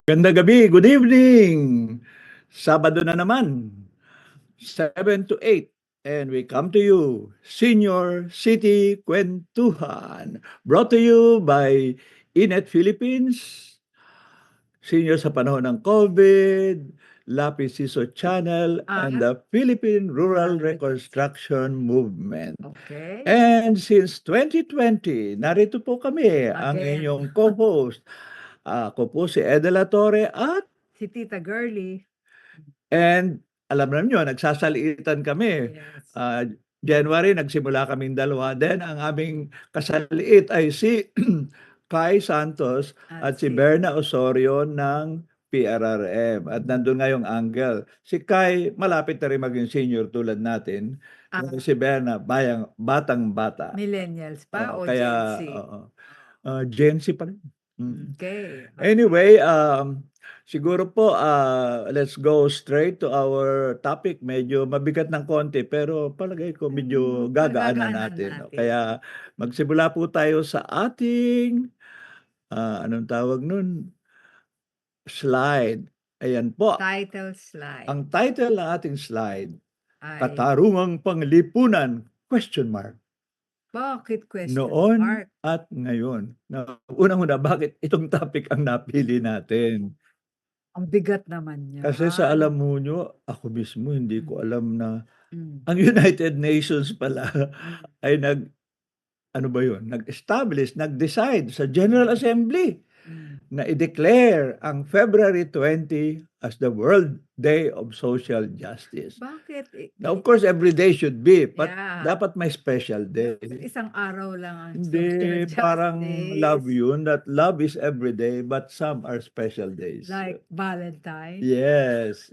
Gandang gabi, good evening! Sabado na naman, 7 to 8, and we come to you, Senior City Kwentuhan, brought to you by Inet Philippines, Senior sa panahon ng COVID, Lapis Siso Channel, and the Philippine Rural Reconstruction Movement. Okay. And since 2020, narito po kami, ang Again. inyong co-host. Ako po si Ed De La Torre at Si Tita Girly. And alam naman nyo, nagsasalitan kami. Yes. January, nagsimula kaming dalawa. Then, ang aming kasaliit ay si Kai Santos at si Berna Osorio ng PRRM. At nandun nga yung Angel. Si Kai, malapit na rin maging senior tulad natin. Pero si Berna, batang-bata. Millennials pa o Kaya, Gen Z? Gen Z pa rin. Okay. Anyway, siguro po, let's go straight to our topic. Medyo mabigat ng konti, pero palagay ko medyo gagaanan natin. No? Kaya magsimula po tayo sa ating, anong tawag nun? Slide. Ayan po. Title slide. Ang title ng ating slide, Ay, Katarungang Panglipunan, question mark. bakit question Noon mark? at ngayon. Unang-una, bakit itong topic ang napili natin? Ang bigat naman niya. Kasi sa alam mo nyo, ako mismo hindi ko alam na ang United Nations pala ay nag-establish, nag-decide sa General Assembly na i-declare ang February 20 as the World Day of Social Justice. Bakit? Now, of course, every day should be, but Yeah. dapat may special day. Isang araw lang ang Hindi, social parang justice. love yun, that love is every day, but some are special days. Like Valentine? Yes.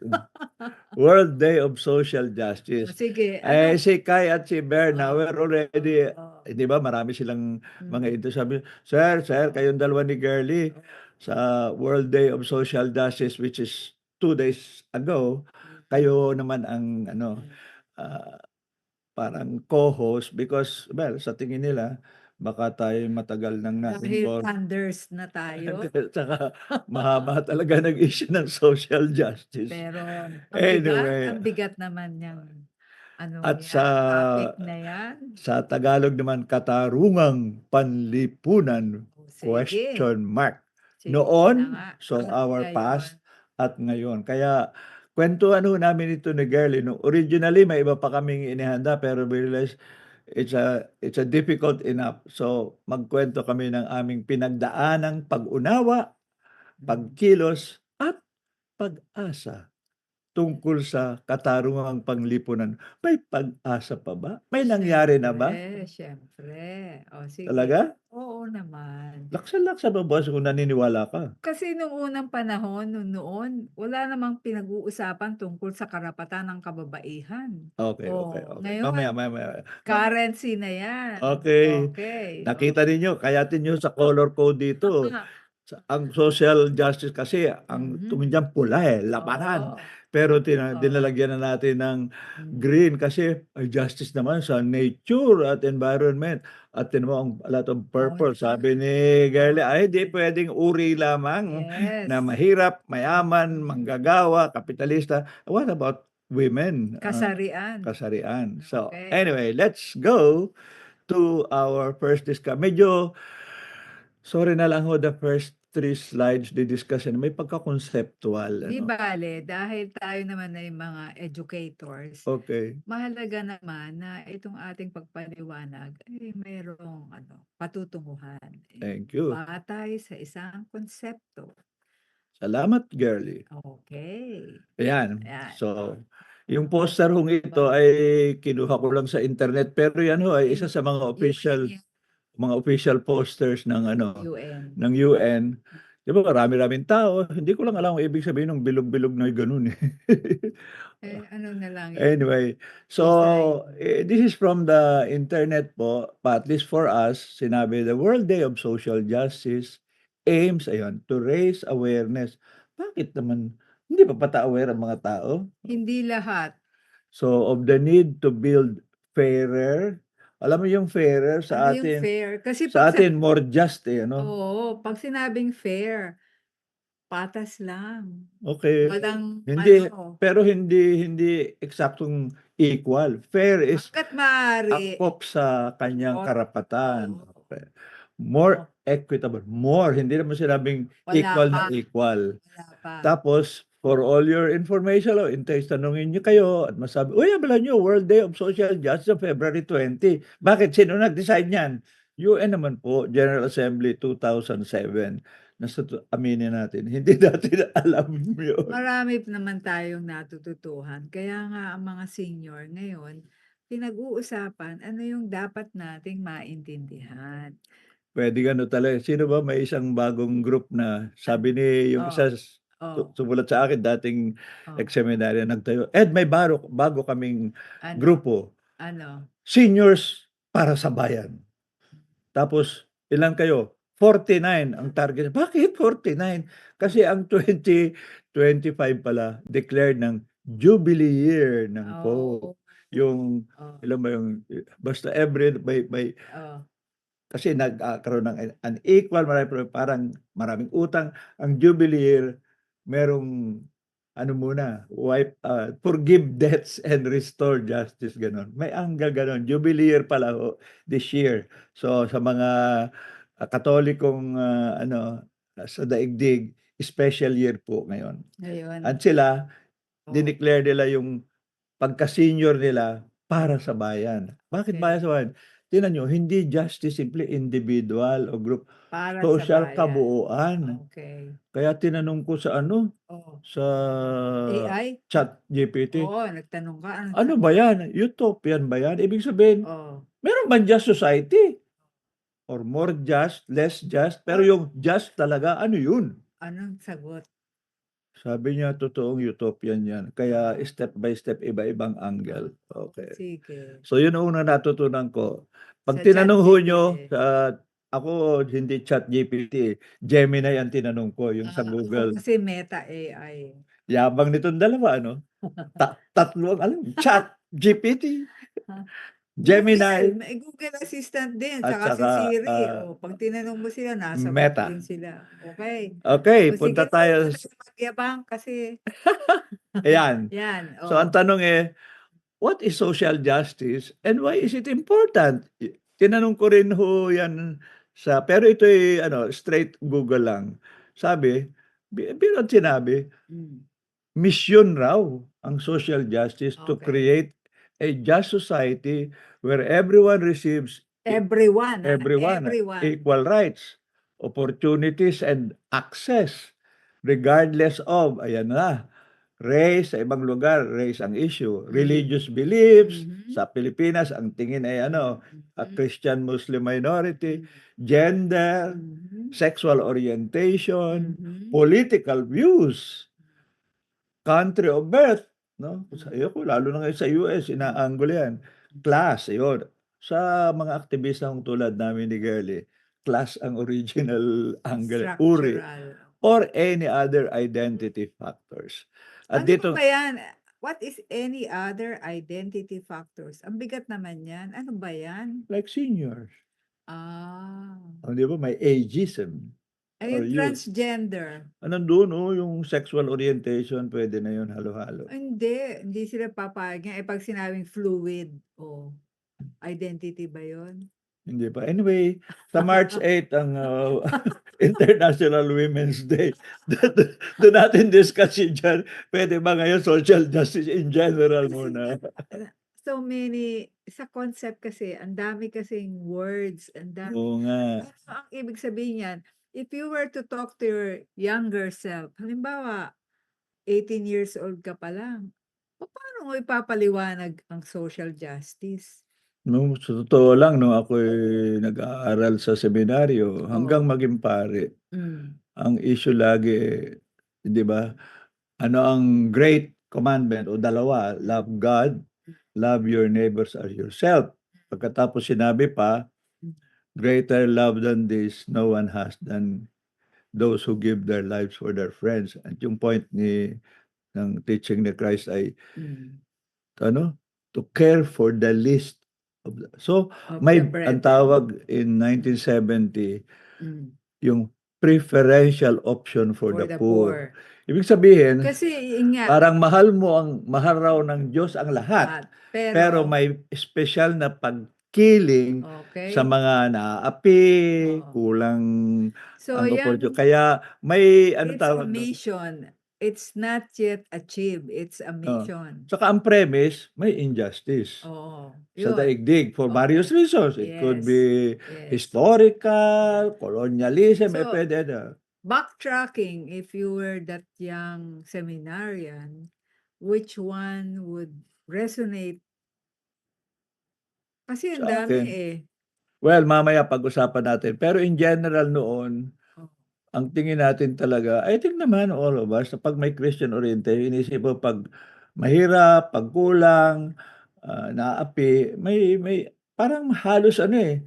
World Day of Social Justice. Sige. Si Kai at si Berna, we're already, di ba, marami silang mga ito. Sabi, Sir, kayong dalawa ni Girly, sa World Day of Social Justice, which is 2 days ago, kayo naman ang, parang co-host because, well, sa tingin nila, baka tayo matagal nang Dahil na-involve. thunders na tayo. Tsaka mahaba talaga nag-issue ng social justice. Pero Anyway, ang bigat naman niyang at topic na yan. sa Tagalog naman, Katarungang Panlipunan, Sige. question mark. Sige Noon, na nga. so At our ngayon. past, at ngayon. Kaya, kwentuhan ho namin ito ni Girly. No? Originally, may iba pa kaming inihanda, pero we realized it's a difficult enough. So, magkwento kami ng aming pinagdaanang pag-unawa, pagkilos, at pag-asa tungkol sa katarungang panglipunan. May pag-asa pa ba? May nangyari na ba? Siyempre. O, sige. Talaga? Oo naman. Laksa-laksa ba, boss, kung naniniwala ka? Kasi nung unang panahon, noon, wala namang pinag-uusapan tungkol sa karapatan ng kababaihan. Okay. Ngayon, Mamaya. currency na yan. Okay. Nakita ninyo, kayatin nyo sa color code dito. Ang social justice kasi, ang tumingin dyan pula labanan. Pero dinalagyan na natin ng green kasi justice naman sa nature at environment. At tinamo a lot of purple. Sabi ni Girlie, ay di pwedeng uri lamang na mahirap, mayaman, manggagawa, kapitalista. What about women? Kasarian. So anyway, let's go to our first discussion. Medyo, sorry na lang ho, the first 3 slides di-discussion, may pagka-conceptual. Di bale, dahil tayo naman ay mga educators, Okay. mahalaga naman na itong ating pagpaliwanag ay mayroong patutunguhan. Thank you. Batay sa isang konsepto. Salamat, Girly. Okay. Ayan. So, yung poster hong ito ay kinuha ko lang sa internet, pero yan ho ay isa sa mga official posters ng UN. ng UN. Di ba, marami-raming tao. Hindi ko lang alam kung ibig sabihin ng bilog-bilog na ganun eh. Ano na lang yun. Anyway, so this is from the internet po, but at least for us, sinabi the World Day of Social Justice aims to raise awareness. Bakit naman hindi pa aware ang mga tao? Hindi lahat. So of the need to build fairer. Alam mo yung fairer sa atin? Yung fair? Kasi sa atin more just Oo, pag sinabing fair, Patas lang. Okay. Walang Hindi, ano, pero hindi eksaktong equal. Fair is hangga't maaari angkop sa kanyang angkop, karapatan. oo, Okay. oo. More equitable, more, hindi naman sinabing Wala equal na pa, equal. wala pa. Tapos, for all your information, tanungin niyo kayo at masabi, uy, abala niyo, World Day of Social Justice, February 20. Bakit? Sino nag-decide niyan? UN naman po, General Assembly 2007. Aminin natin, hindi natin alam yun. Marami naman tayong natututuhan. Kaya nga ang mga senior ngayon, pinag-uusapan ano yung dapat nating maintindihan. Pwede ano talaga. Sino ba may isang bagong group na Ano? sabi ni yung Oh, isa oh, sumulat sa akin dating oh. ex-seminaryo nagtayo, "Ed, may bago kaming Ano? grupo, Ano? Seniors para sa Bayan." Tapos, ilan kayo? 49 ang target. Bakit 49? Kasi ang 2025 pala declared ng jubilee year ng Oh, Pope. Yung oh, ilan ba yung basta every may oh. kasi nagkaroon ng unequal, parang maraming utang. Ang jubilee year, merong ano muna, forgive debts and restore justice, gano'n. May angle gano'n, jubilee year pala ho this year. So, sa mga, Katolikong, sa daigdig, special year po ngayon. Ngayon, At sila, oh, dineclare nila yung pagka-senior nila para sa bayan. Bakit okay. para sa bayan? Tingnan niyo, hindi justice simple individual o group, Para sa social bayan. kabuuan. Okay. Kaya tinanong ko sa ano, Oh, sa AI? ChatGPT, Oo, nagtanong ka, anong "Ano ba sagot? 'yan, utopian ba 'yan?" Ibig sabihin, Oh, meron bang just society or more just, less just, pero or yung just talaga, ano yun? anong sagot? Sabi niya, "Totoong utopian 'yan." Kaya Ah, step by step, iba-ibang ah, angle. Okay. sige. So yun ang unang natutunan ko. 'Pag Sa tinanong ho niyo ChatGPT. ako hindi ChatGPT, Gemini ang tinanong ko, yung sa Ako Google. kasi Meta AI. Yabang nitong dalawa ano, tatlo ang alam, ChatGPT, Google, Gemini, may Google Assistant din, at tsaka si saka, Siri. O, pag tinanong mo sila, nasagot din Meta. sila. Okay. Okay, O sige punta na, huwag tayo na tayo magyabang kasi ayan. yan, So ang tanong, what is social justice and why is it important? Tinanong ko rin ho 'yan pero ito'y straight Google lang. Sabi, biro at sinabi, Hmm, misyon raw ang social justice to okey. create a just society where everyone receives Everyone, everyone everyone. equal rights, opportunities, and access regardless of, ayan na, race. Sa ibang lugar, race ang issue. Hmm, Religious beliefs, mhm, sa Pilipinas ang tingin ay mhm, Christian Muslim minority, hmm, gender, mhm, sexual orientation, mhm, political views, country of birth, 'no? Sa hmm, ayoko lalo na ngayon sa US hmm, inaanggol 'yan. Class, ayun. Sa mga aktivistang tulad namin ni Girlie, class ang original angle, uri, structural. or any other identity factors. At Ano pa ba dito, yan? What is any other identity factors? Ang bigat naman yan. Ano ba yan? like seniors, Ah, 'di ba may ageism ay or yung youth. transgender. Nandun, yung sexual orientation puwede na yun halo-halo. Hindi sila papayag yan. Eh, pag sinabing fluid, oh, identity ba yun? Hindi ba? Anyway, sa March 8 ang, International Women's Day. Dun natin discuss yun diyan. Puwede ba ngayon social justice in general Kasi nga, muna? so many, sa concept kasi, ang dami kasing words, ang Oo dami. nga. Ano ang ibig sabihin niyan? If you were to talk to your younger self, halimbawa, 18 years old ka pa lang, paano mo ipapaliwanag ang social justice? Sa totoo lang nung ako'y nag-aaral sa seminaryo hanggang Oh, maging pare, hmm, ang issue lagi, 'di ba, ano ang great commandment o dalawa, love God, love your neighbors as yourself. Pagkatapos sinabi pa, hmm, greater love than this no one has than those who give their lives for their friends. At yung point ng teaching ni Christ ay hmm, ano, to care for the least of the, so of the may ang brethren. tawag in 1970 Hmm, yung preferential option for For the the poor. poor. Ibig sabihin, Kasi yun nga, parang mahal raw ng Diyos ang lahat, pero pero may espesyal na pagkiling sa okay. mga naaapi, Oo. kulang So ang yan, kaya may ano it's a tawag dun? mission. It's not yet achieved. It's a Oo. mission. Tsaka ang premise, may injustice Oo, sa yun. daigdig for various Okay. reasons. It could Yes. be Yes. historical, colonialism, So, pwede na. backtracking, if you were that young seminarian, which one would resonate? Kasi ang Sa dami akin, eh. well, mamaya pag-usapan natin. Pero in general noon, Oh, ang tingin natin talaga, I think naman all of us, pag may Christian oriented, inisip mo pag mahirap, pag kulang, naapi, may parang halos ano eh,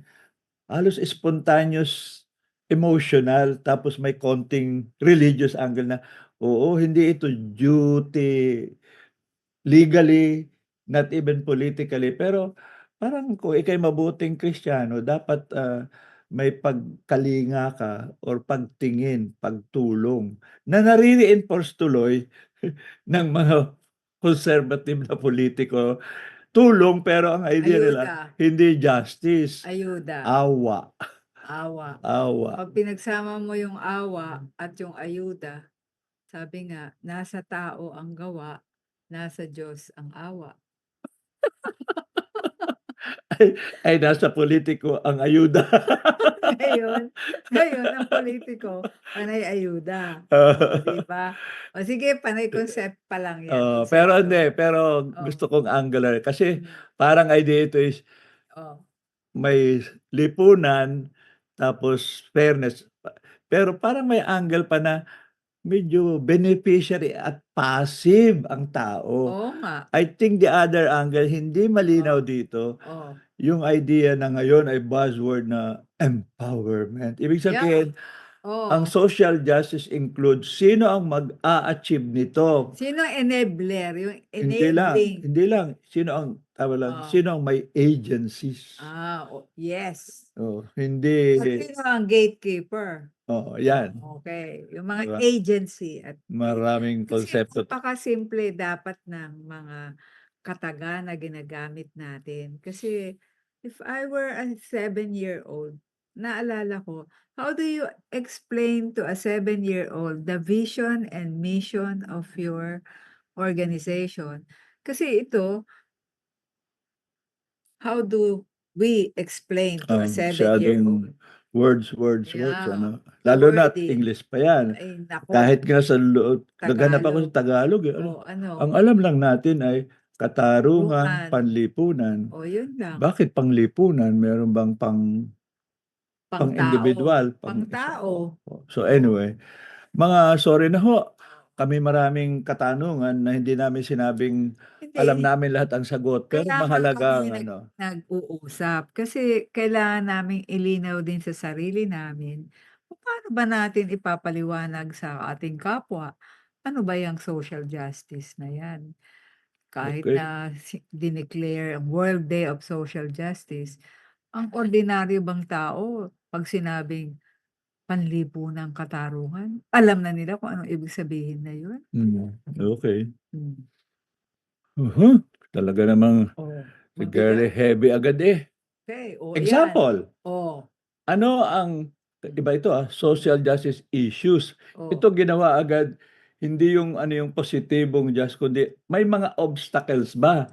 halos spontaneous emotional tapos may konting religious angle na, oo, hindi ito duty, legally, not even politically, pero parang kung ika'y mabuting Kristiyano dapat, may pagkalinga ka or pagtingin, pagtulong na nare-reinforce tuloy ng mga conservative na politiko. Tulong pero ang idea nila ayuda. hindi justice, Ayuda. awa, Awa. awa. Pag pinagsama mo yung awa at yung ayuda, sabi nga, nasa tao ang gawa, nasa Diyos ang awa. Ay nasa politiko ang ayuda. Ngayon, ngayon ang politiko, panay ayuda. O, di ba? O sige, panay concept pa lang yan, Pero konsepto. hindi, pero Oh, gusto kong angular kasi mm, parang idea ito is oh. may lipunan tapos fairness, pero parang may angle pa na medyo beneficiary at passive ang tao. Oo nga. I think the other angle hindi malinaw Oh, dito, oh. yung idea na ngayon ay buzzword na empowerment. Ibig Yeah. sabihin, ang Oh. social justice includes sino ang mag-a-achieve nito. Sino ang enabler? Yung Hindi lang, enabling. hindi lang. Sino ang tama lang, Oh. sino ang may agencies. Yes. Hindi At sino ang gatekeeper? yan. Okay, yung mga Diba? agency at Maraming kasi konsepto. napakasimple dapat ng mga kataga na ginagamit natin. Kasi if I were a 7-year-old, naalala ko, how do you explain to a 7-year-old the vision and mission of your organization? Kasi ito, how do we explain to a Masyadong 7-year-old? words, Yeah, ano. Lalo na't wording. English pa yan. Ay naku, Kahit nga sa naghanap ako Tagalog. sa Tagalog, eh, Oh, ano? ang alam lang natin ay katarungan, Tarungan. panlipunan. Oh, yun lang. Bakit panglipunan? Meron bang Pangtao. pang-individual, pang-isa? Pangtao. So Oo. anyway, sorry na ho, kami maraming katanungan na hindi namin sinabing alam Hindi, namin lahat ang sagot, pero kaya nga mahalaga ang kami ano. nag-uusap kasi kailangan naming ilinaw din sa sarili namin kung paano ba natin ipapaliwanag sa ating kapwa, ano ba yang social justice na yan? Kahit Okay. na dineclare ang World Day of Social Justice, ang ordinaryo bang tao 'pag sinabing panlipunang katarungan, alam na nila kung anong ibig sabihin na yun? Okay. Hmm. Talaga namang Oh, si girlie mabigat. heavy agad, eh. Okay, oh, ayan. Example, Oh, ano ang iba ito, social justice issues. oh. Ito ginawa agad, hindi yung ano yung positibong kundi may mga obstacles ba?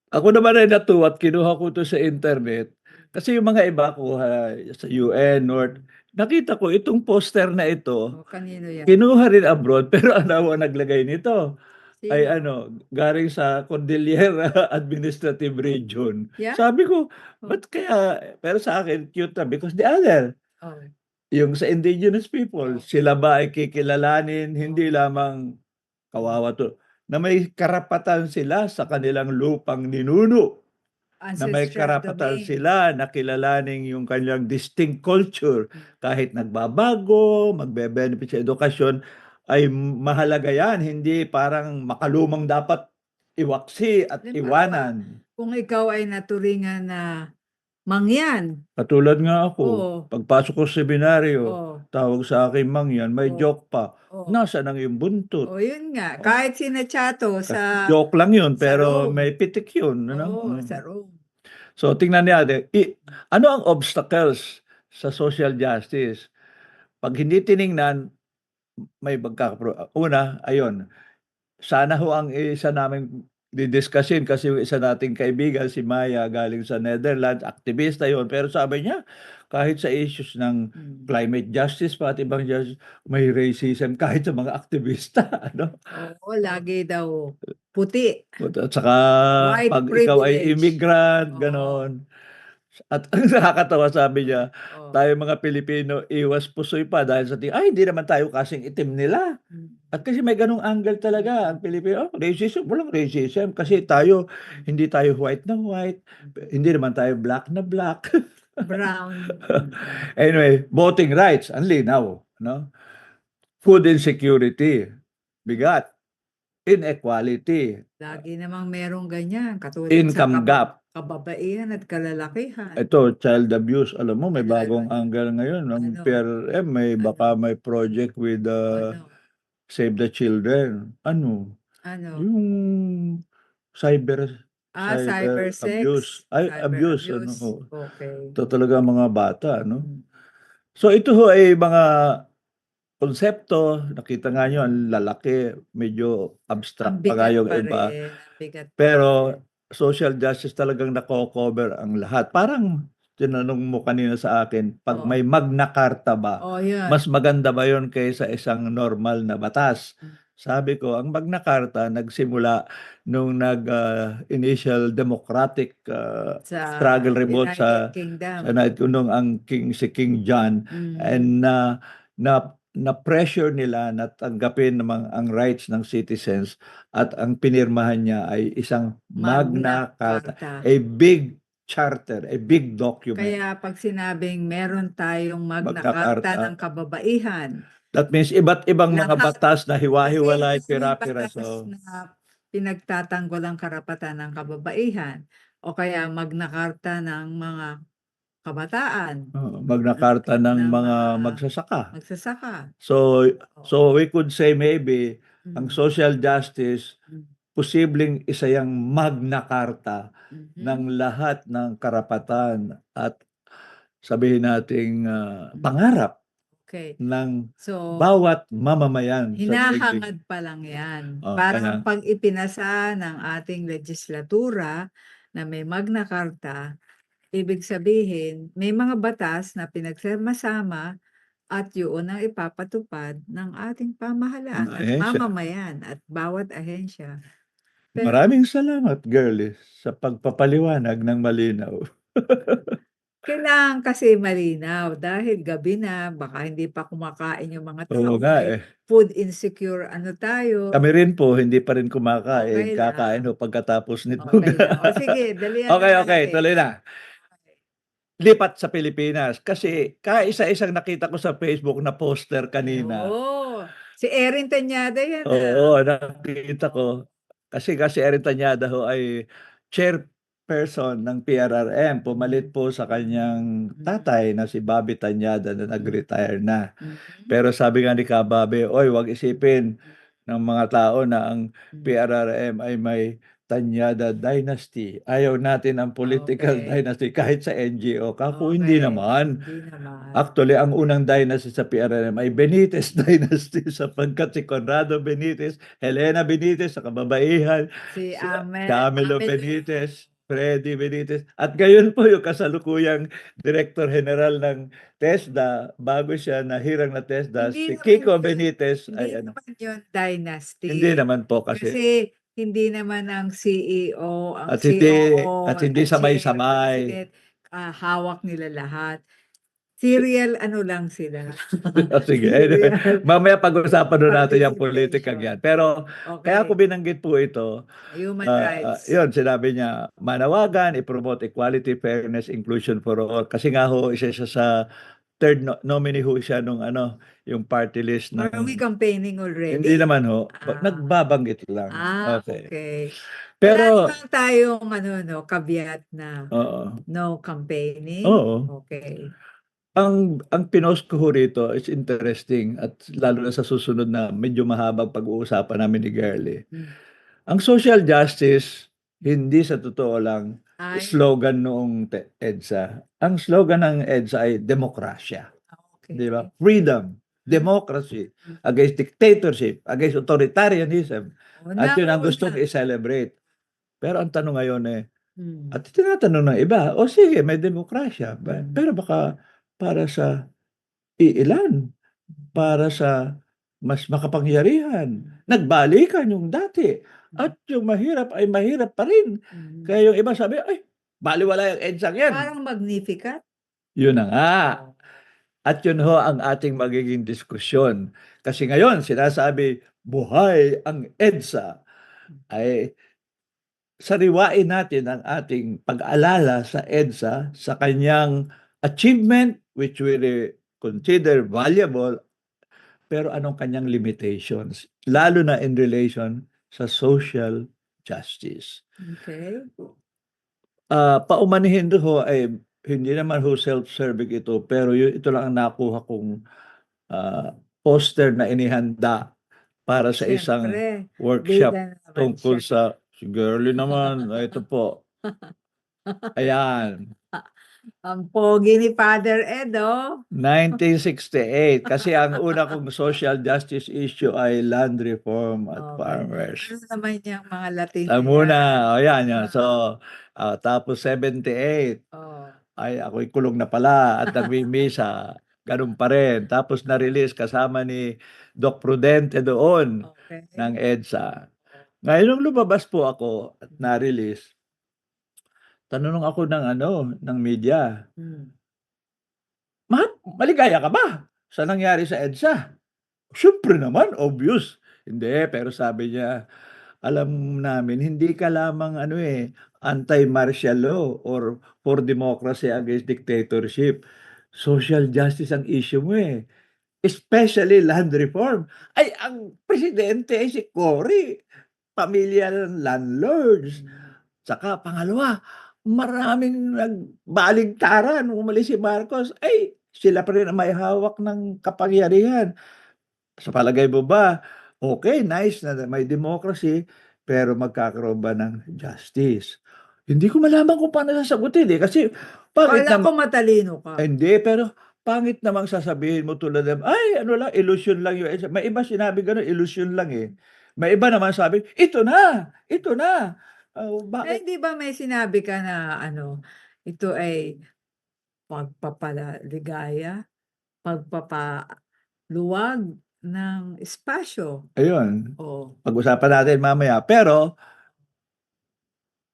Ako naman ay natuwa at kinuha ko 'to sa internet, kasi yung mga iba kuha sa UN or nakita ko itong poster na ito, Oh, kanino yan? kinuha rin abroad pero alam mo naglagay nito ay Sino? ano, galing sa Cordillera Administrative Region. Yan? Sabi ko, Oh. ba't kaya pero sa akin cute na because the other, Oh, yung sa indigenous people, Oh. sila ba ay kikilalanin hindi lamang kawawa na may karapatan sila sa kanilang lupang ninuno, na may ancestral karapatan domain. sila na kilalanin yung kanilang distinct culture. Kahit nagbabago, magbe-benefit sa edukasyon, ay mahalaga yan, hindi parang makalumang dapat iwaksi at Halimbawa, iwanan. kung ikaw ay naturingan na mangyan. Katulad nga ako, Oo. pagpasok ko sa seminaryo, Oo. tawag sa akin mangyan, may Oo. joke pa, Oo. "Nasaan ang iyong buntot?" Oh, yun nga. Oh. Kahit sina Chato sa Joke lang yun, sa pero Rome. may pitik yun, ano? Oo, sa Rome. So, tingnan natin, ano ang obstacles sa social justice? 'Pag hindi tiningnan, may una, ayun, sana ho ang isa naming didiskussin kasi yung isa nating kaibigan si Maya galing sa Netherlands, aktivista yun, pero sabi niya kahit sa issues ng climate justice pati ibang justice, may racism kahit sa mga aktivista, ano? Oo, lagi daw puti. At saka White 'pag ikaw ay privilege. immigrant, Oo. gano'n. At ang nakakatawa sabi niya, Oh. tayong mga Pilipino iwas pusoy pa dahil sa "Ay hindi naman tayo kasing itim nila." At kasi may gano'ng angle talaga ang Pilipino, racism, walang racism kasi tayo hindi tayo white na white, hindi naman tayo black na black. Brown. Anyway, voting rights, ang linaw, 'no? Food insecurity, bigat. Inequality, Lagi namang merong ganyan, katulad sa income gap. kababaihan at kalalakihan. Ito, child abuse, alam mo may Ano, bagong ano? angle ngayon ang Ano? PRRM baka may project with, Ano? Save the Children. Ano? Ano? Yung cyber cyber abuse, Cybersex, ay cyber abuse ano, abuse. oo. Okay. Ito talaga mga bata, no? So ito ho ay mga konsepto, nakita nga niyo ang lalaki, medyo Ang abstract pa nga bigat yung pa iba. rin, ang bigat pa Pero rin. social justice talagang nako-cover ang lahat. Parang tinanong mo kanina sa akin, 'pag may Magna Carta ba, Oh, yun. mas maganda ba yun kaysa isang normal na batas? Sabi ko, ang Magna Carta nagsimula nung initial democratic, Sa struggle revolt United Kingdom. nung ang si King John and na na-pressure nila na tanggapin naman ang rights ng citizens at ang pinirmahan niya ay isang Magna Carta, a big charter, a big document. Kaya 'pag sinabing meron tayong Magna Magna Carta Carta. ng kababaihan, That means iba't ibang mga lahat batas na kasi hiwa-hiwalay, may batas pira-piraso. na pinagtatanggol ang karapatan ng kababaihan o kaya Magna Carta ng mga kabataan, Magna Carta ng ng mga mga magsasaka. magsasaka. So we could say maybe ang social justice posibleng isa yang Magna Carta ng lahat ng karapatan at sabihin nating, pangarap Okay. ng So, bawat mamamayan sa daigdig. hinahangad pa lang 'yan. Oh, Parang kaya 'pag ipinasa ng ating legislatura na may Magna Carta, ibig sabihin may mga batas na pinagsama-sama at yun ang ipapatupad ng ating pamahalaan Mga at ahensya. mamamayan at bawat ahensya. Pero Maraming salamat, girlie, sa pagpapaliwanag ng malinaw. kailangan kasi malinaw dahil gabi na, baka hindi pa kumakain yung mga Oo tao, nga, may eh. food insecure ano tayo. Kami rin po hindi pa rin kumakain, Okay kakain lang. ho pagkatapos nitong Okay lang. O sige, dalihan okey, na okey, natin. tuloy na. Lipat sa Pilipinas kasi kaisa-isang nakita ko sa Facebook na poster kanina. Oo, si Erin Tanyada yan, Oo, nakita ko. Kasi Erin Tanyada ho ay chairperson ng PRRM. Pumalit po sa kanyang tatay na si Bobby Tanyada na nag-retire na. Pero sabi nga ni Kababe, "Uy, 'wag isipin ng mga tao na ang PRRM ay may Tanyada dynasty. Ayaw natin ang political Okay. dynasty kahit sa NGO." Kako hindi Okay, naman. hindi naman. Actually, ang unang dynasty sa PRRM ay Benitez dynasty sapagkat si Conrado Benitez, Elena Benitez sa kababaihan, Si si Amelo. Camilo Benitez, Freddy Benitez, at gayon po yung kasalukuyang Director General ng TESDA, bago siya nahirang na TESDA, Hindi si naman Kiko yun, Benitez hindi ay ano, naman yun dynasty. hindi naman po kasi. Kasi hindi naman ang CEO, ang At hindi COO, at hindi at chair, samay-samay. president, hawak nila lahat. Serial ano lang sila. Sige, anyway, Serial mamaya pag-usapan nun natin yang pulitikang participation. yan. Pero kaya ko Okay, binanggit po ito, human rights. yun sinabi niya, manawagan, i-promote equality, fairness, inclusion for all. Kasi nga ho, isa siya sa third nominee ho siya nung ano, yung party list Or are we ng campaigning already? hindi naman ho, Ah. nagbabanggit lang. Okay. Okay. Wala Pero namang tayong ano 'no, caveat na oo. no campaigning? Oo. Okay. Ang pinost ko ho rito is interesting at lalo na sa susunod na medyo mahabang pag-uusapan namin ni Girlie. Ang social justice, hindi sa totoo lang Ay, slogan noong EDSA. Ang slogan ng EDSA ay demokrasya. Di ba? okay. Freedom, democracy, against dictatorship, against authoritarianism. At yun ang gustong Nauna. i-celebrate. Pero ang tanong ngayon Hmm. at tinatanong ng iba, o sige, may demokrasya, pero baka para sa iilan, para sa mas makapangyarihan, nagbalikan yung dati, at yung mahirap ay mahirap pa rin. Kaya yung iba sabi, ay, balewala yung EDSA yan. Parang Magnificat? Yun na nga. At yun ho ang ating magiging diskusyon. Kasi ngayon, sinasabi, buhay ang EDSA. Ay, sariwain natin ang ating pag-aalala sa EDSA, sa kanyang achievement, which we consider valuable, pero anong kanyang limitations, lalo na in relation sa social justice. Okay. Paumanhin ho ay hindi naman ho self-serving ito, pero ito lang ang nakuha kong poster na inihanda para sa isang Siyempre, workshop bida naman tungkol siya. sa si Girlie naman, ito po. Ayan. Ang pogi ni Father Ed, oh. 1968 kasi ang una kong social justice issue ay land reform at Okay. farmers. Ano naman yung mga Latin Ang na muna, yan? yan, yan. So, tapos 78, Oh. ay ako'y kulong na pala at nagmimisa. Ganun pa rin. Tapos na-release kasama ni Doc Prudente doon Okay. ng EDSA. Ngayon nung lumabas po ako at na-release, tanong ako ng ng media, maligaya ka ba sa nangyari sa EDSA? Siyempre naman, obvious. Hindi, pero sabi niya, alam namin, hindi ka lamang anti-martial law or for democracy against dictatorship. Social justice ang issue mo especially land reform. Ay, ang presidente ay si Cory, pamilya ng landlords. Tsaka pangalawa, maraming nagbaligtaran nung umalis si Marcos. Ay, sila pa rin ang may hawak ng kapangyarihan. Sa palagay mo ba, okay, nice na may democracy, pero magkakaroon ba ng justice? Hindi ko malaman kung paano sasagutin kasi pangit Akala ko naman matalino ka. hindi, pero pangit namang sasabihin mo tulad ng, "Ay ano lang, illusion lang yung EDSA." May iba sinabi gano'n, illusion lang May iba naman sabi, "Ito na, ito na." Oh, Eh, bakit? di ba may sinabi ka na ano, ito ay pagpapaligaya, pagpapaluwag ng espasyo. Ayun, Oh. pag-usapan natin mamaya. Pero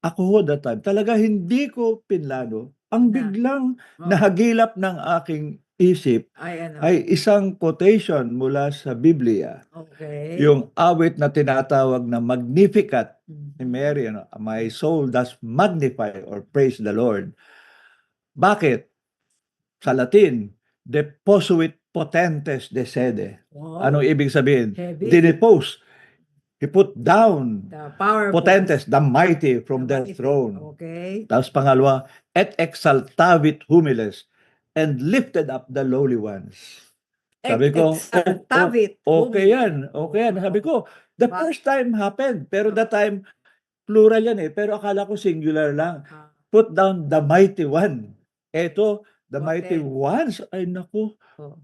ako ho that time, talaga hindi ko pinlano. Ang Na biglang oo. nahagilap ng aking isip Ay ano? ay isang quotation mula sa Biblia. Okay. Yung awit na tinatawag na Magnificat ni Mary, "My soul does magnify or praise the Lord." Bakit? Sa Latin, "Deposuit potentes de sede." Wow, Anong ibig sabihin? heavy. Dinepose. He put down The powerful. potentes, the mighty from The their mighty. throne. Okay. Tapos pangalawa, "Et exaltavit humiles and lifted up the lowly ones." Sabi ko, Exaltavit. okay yan, okay yan. Sabi ko, the first time happened, pero that time, plural yan pero akala ko singular lang. Put down the mighty one. Eto, the mighty ones, ay naku,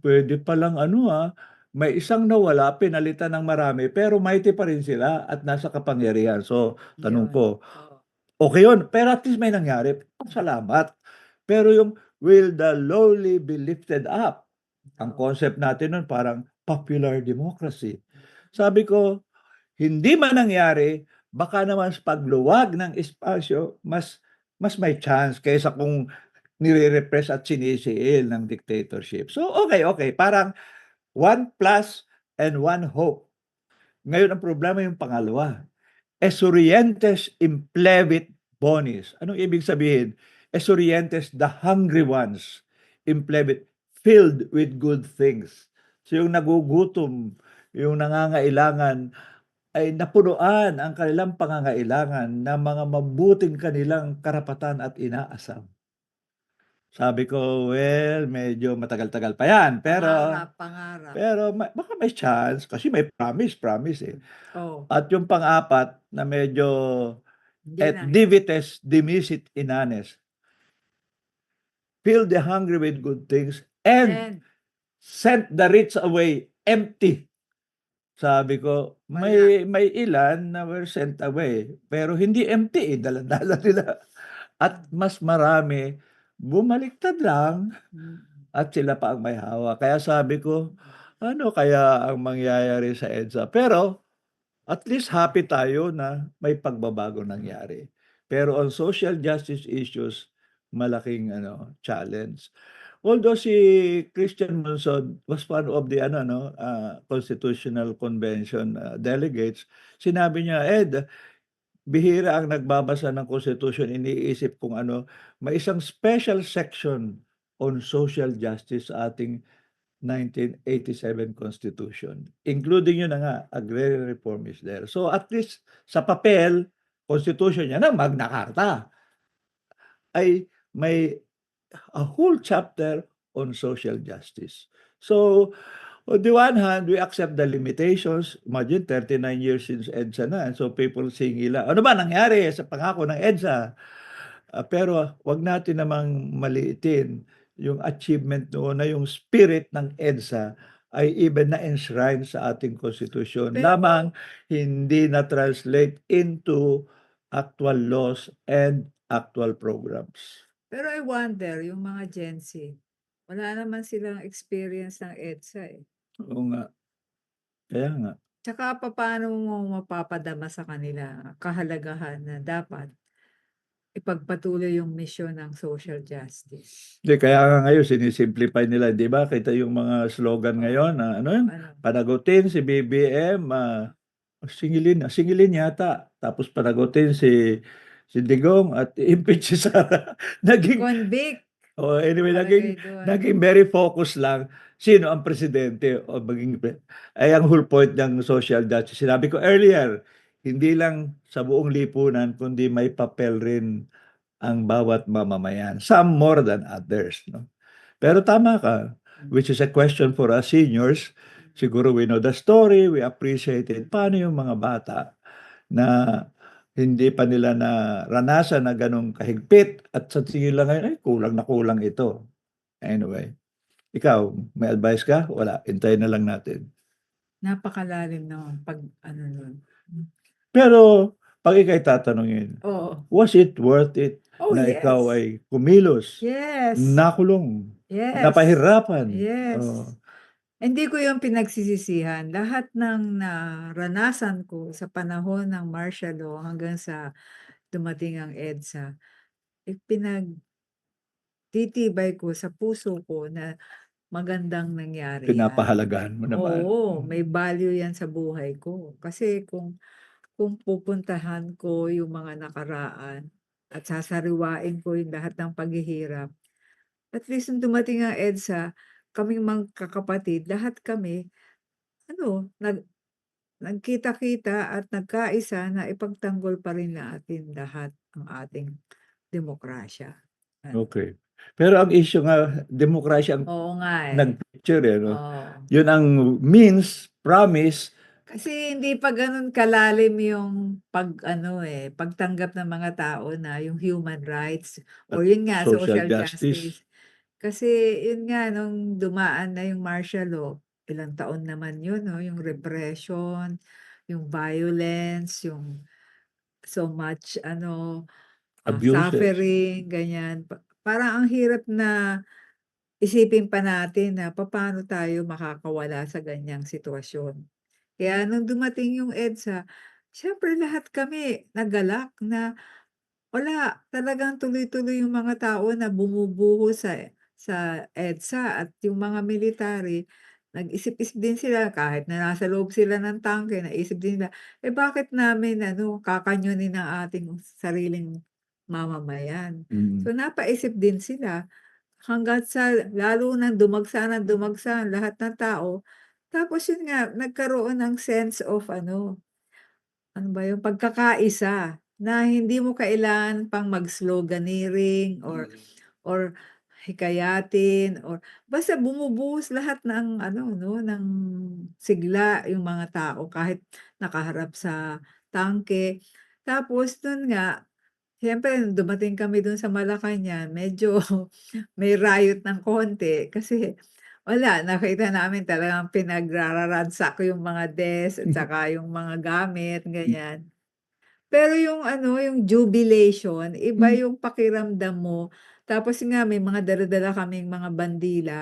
pwede palang may isang nawala, pinalitan ng marami, pero mighty pa rin sila at nasa kapangyarihan. So, tanong ko, okay yun, pero at least may nangyari, salamat. Pero yung, will the lowly be lifted up? Ang concept natin nun parang popular democracy. Sabi ko, hindi man nangyari, baka naman sa pagluwag ng espasyo, mas may chance kaysa kung nire-repress at sinisiil ng dictatorship. So, okay. Parang one plus and one hope. Ngayon, ang problema yung pangalawa. Esurientes implevit bonis. Anong ibig sabihin? Esurientes, the hungry ones, implevit, filled with good things. So yung nagugutom, yung nangangailangan ay napunuan ang kanilang pangangailangan ng mga mabuting kanilang karapatan at inaasam. Sabi ko, well, medyo matagal-tagal pa yan, pero Pangarap. baka may chance kasi may promise, eh. Oh, At yung pang-apat na medyo hindi et na. divites dimisit inanes, fill the hungry with good things and And sent the rich away empty. Sabi ko, wala. may ilan na were sent away, pero hindi empty, eh, dala-dala nila. At mas marami, bumaliktad lang Mm. at sila pa ang may hawak. Kaya sabi ko, ano kaya ang mangyayari sa EDSA? Pero at least happy tayo na may pagbabago nangyari. Pero on social justice issues, malaking challenge. Although si Christian Monson was one of the Constitutional Convention delegates, sinabi niya, "Ed, bihira ang nagbabasa ng Constitution, iniisip kung may isang special section on social justice sa ating 1987 Constitution, including yun na nga, agrarian reform is there." So at least sa papel, Constitution niya na Magna Carta ay may a whole chapter on social justice. So, on the one hand, we accept the limitations. Imagine 39 years since EDSA na. So people saying ano ba nangyari sa pangako ng EDSA? Pero wag natin namang maliitin yung achievement noon na yung spirit ng EDSA ay even na-enshrine sa ating konstitusyon. Pero Lamang hindi na-translate into actual laws and actual programs. Pero I wonder, yung mga Gen Z, wala naman silang experience ng EDSA, eh. Oo nga. Kaya nga. Tsaka papaano mo mapapadama sa kanila kahalagahan na dapat ipagpatuloy yung misyon ng social justice? Hindi, kaya nga ngayon sini-simplify nila, 'di ba? Kita yung mga slogan Oo, ngayon na ano yun, ano? panagutin si BBM, singilin yata, tapos panagutin si Digong at i-impeach si Sara. Naging Convict anyway, nakalagay doon. naging very focus lang sino ang presidente o maging ay ang whole point ng social justice. Sinabi ko earlier, hindi lang sa buong lipunan kundi may papel rin ang bawat mamamayan, some more than others, no? Pero tama ka, which is a question for us seniors. Siguro we know the story, we appreciate it. Paano yung mga bata na hindi pa nila naranasan na gano'ng kahigpit at sa tingin lang ngayon, "Ay, kulang na kulang ito." Anyway, ikaw may advice ka? Wala, hintayin na lang natin. Napakalalim ng pag-ano nun. Pero 'pag ika'y tatanungin, Oo. was it worth it Oh, na yes. ikaw ay kumilos, Yes. nakulong, Yes. napahirapan? Yes. Hindi ko yung pinagsisisihan. Lahat ng naranasan ko sa panahon ng martial law hanggang sa dumating ang EDSA, pinagtitibay ko sa puso ko na magandang nangyari yan. Pinapahalagahan mo naman. Oo, may value yan sa buhay ko. Kasi kung pupuntahan ko yung mga nakaraan at sasariwain ko yung lahat ng paghihirap, at least nung dumating ang EDSA, kaming magkakapatid, lahat kami ano, nagkita-kita at nagkaisa na ipagtanggol pa rin natin lahat ang ating demokrasya. Okay. Pero ang issue nga, demokrasya ang Oo nga, eh. nag-picture, eh, 'no? Oo. Yun ang means, promise, Kasi hindi pa gano'n kalalim yung pag-ano, eh, pagtanggap ng mga tao na yung human rights at or yun nga, social social justice. justice. Kasi yun nga, nung dumaan na yung martial law, ilang taon naman yun 'no, yung repression, yung violence, yung so much ano, Abuses. suffering, ganyan. Parang ang hirap na isipin pa natin na papaano tayo makakawala sa ganyang sitwasyon. Kaya nung dumating yung EDSA, siyempre lahat kami nagalak na wala, talagang tuloy-tuloy yung mga tao na bumubuho sa EDSA at yung mga military, nag-isip-isip din sila kahit na nasa loob sila ng tangke, naisip din nila, "Eh, bakit namin ano, kakanyunin ang ating sariling mamamayan?" Mm. So, napaisip din sila. hangga't sa lalo ng dumagsa ang lahat ng tao. Tapos yun nga, nagkaroon ng sense of ano ba yung pagkakaisa na hindi mo kailangan pang mag-sloganeering or hikayatin or basta bumubuhos lahat ng ng sigla yung mga tao kahit nakaharap sa tangke. Tapos dun nga, siyempre nung dumating kami dun sa Malacañang medyo may riot ng konti kasi wala, nakita namin talagang pinagraransak yung mga desk at saka yung mga gamit, ganyan. Pero yung yung jubilation, iba Hmm. yung pakiramdam mo. Tapos nga may mga dala-dala kaming mga bandila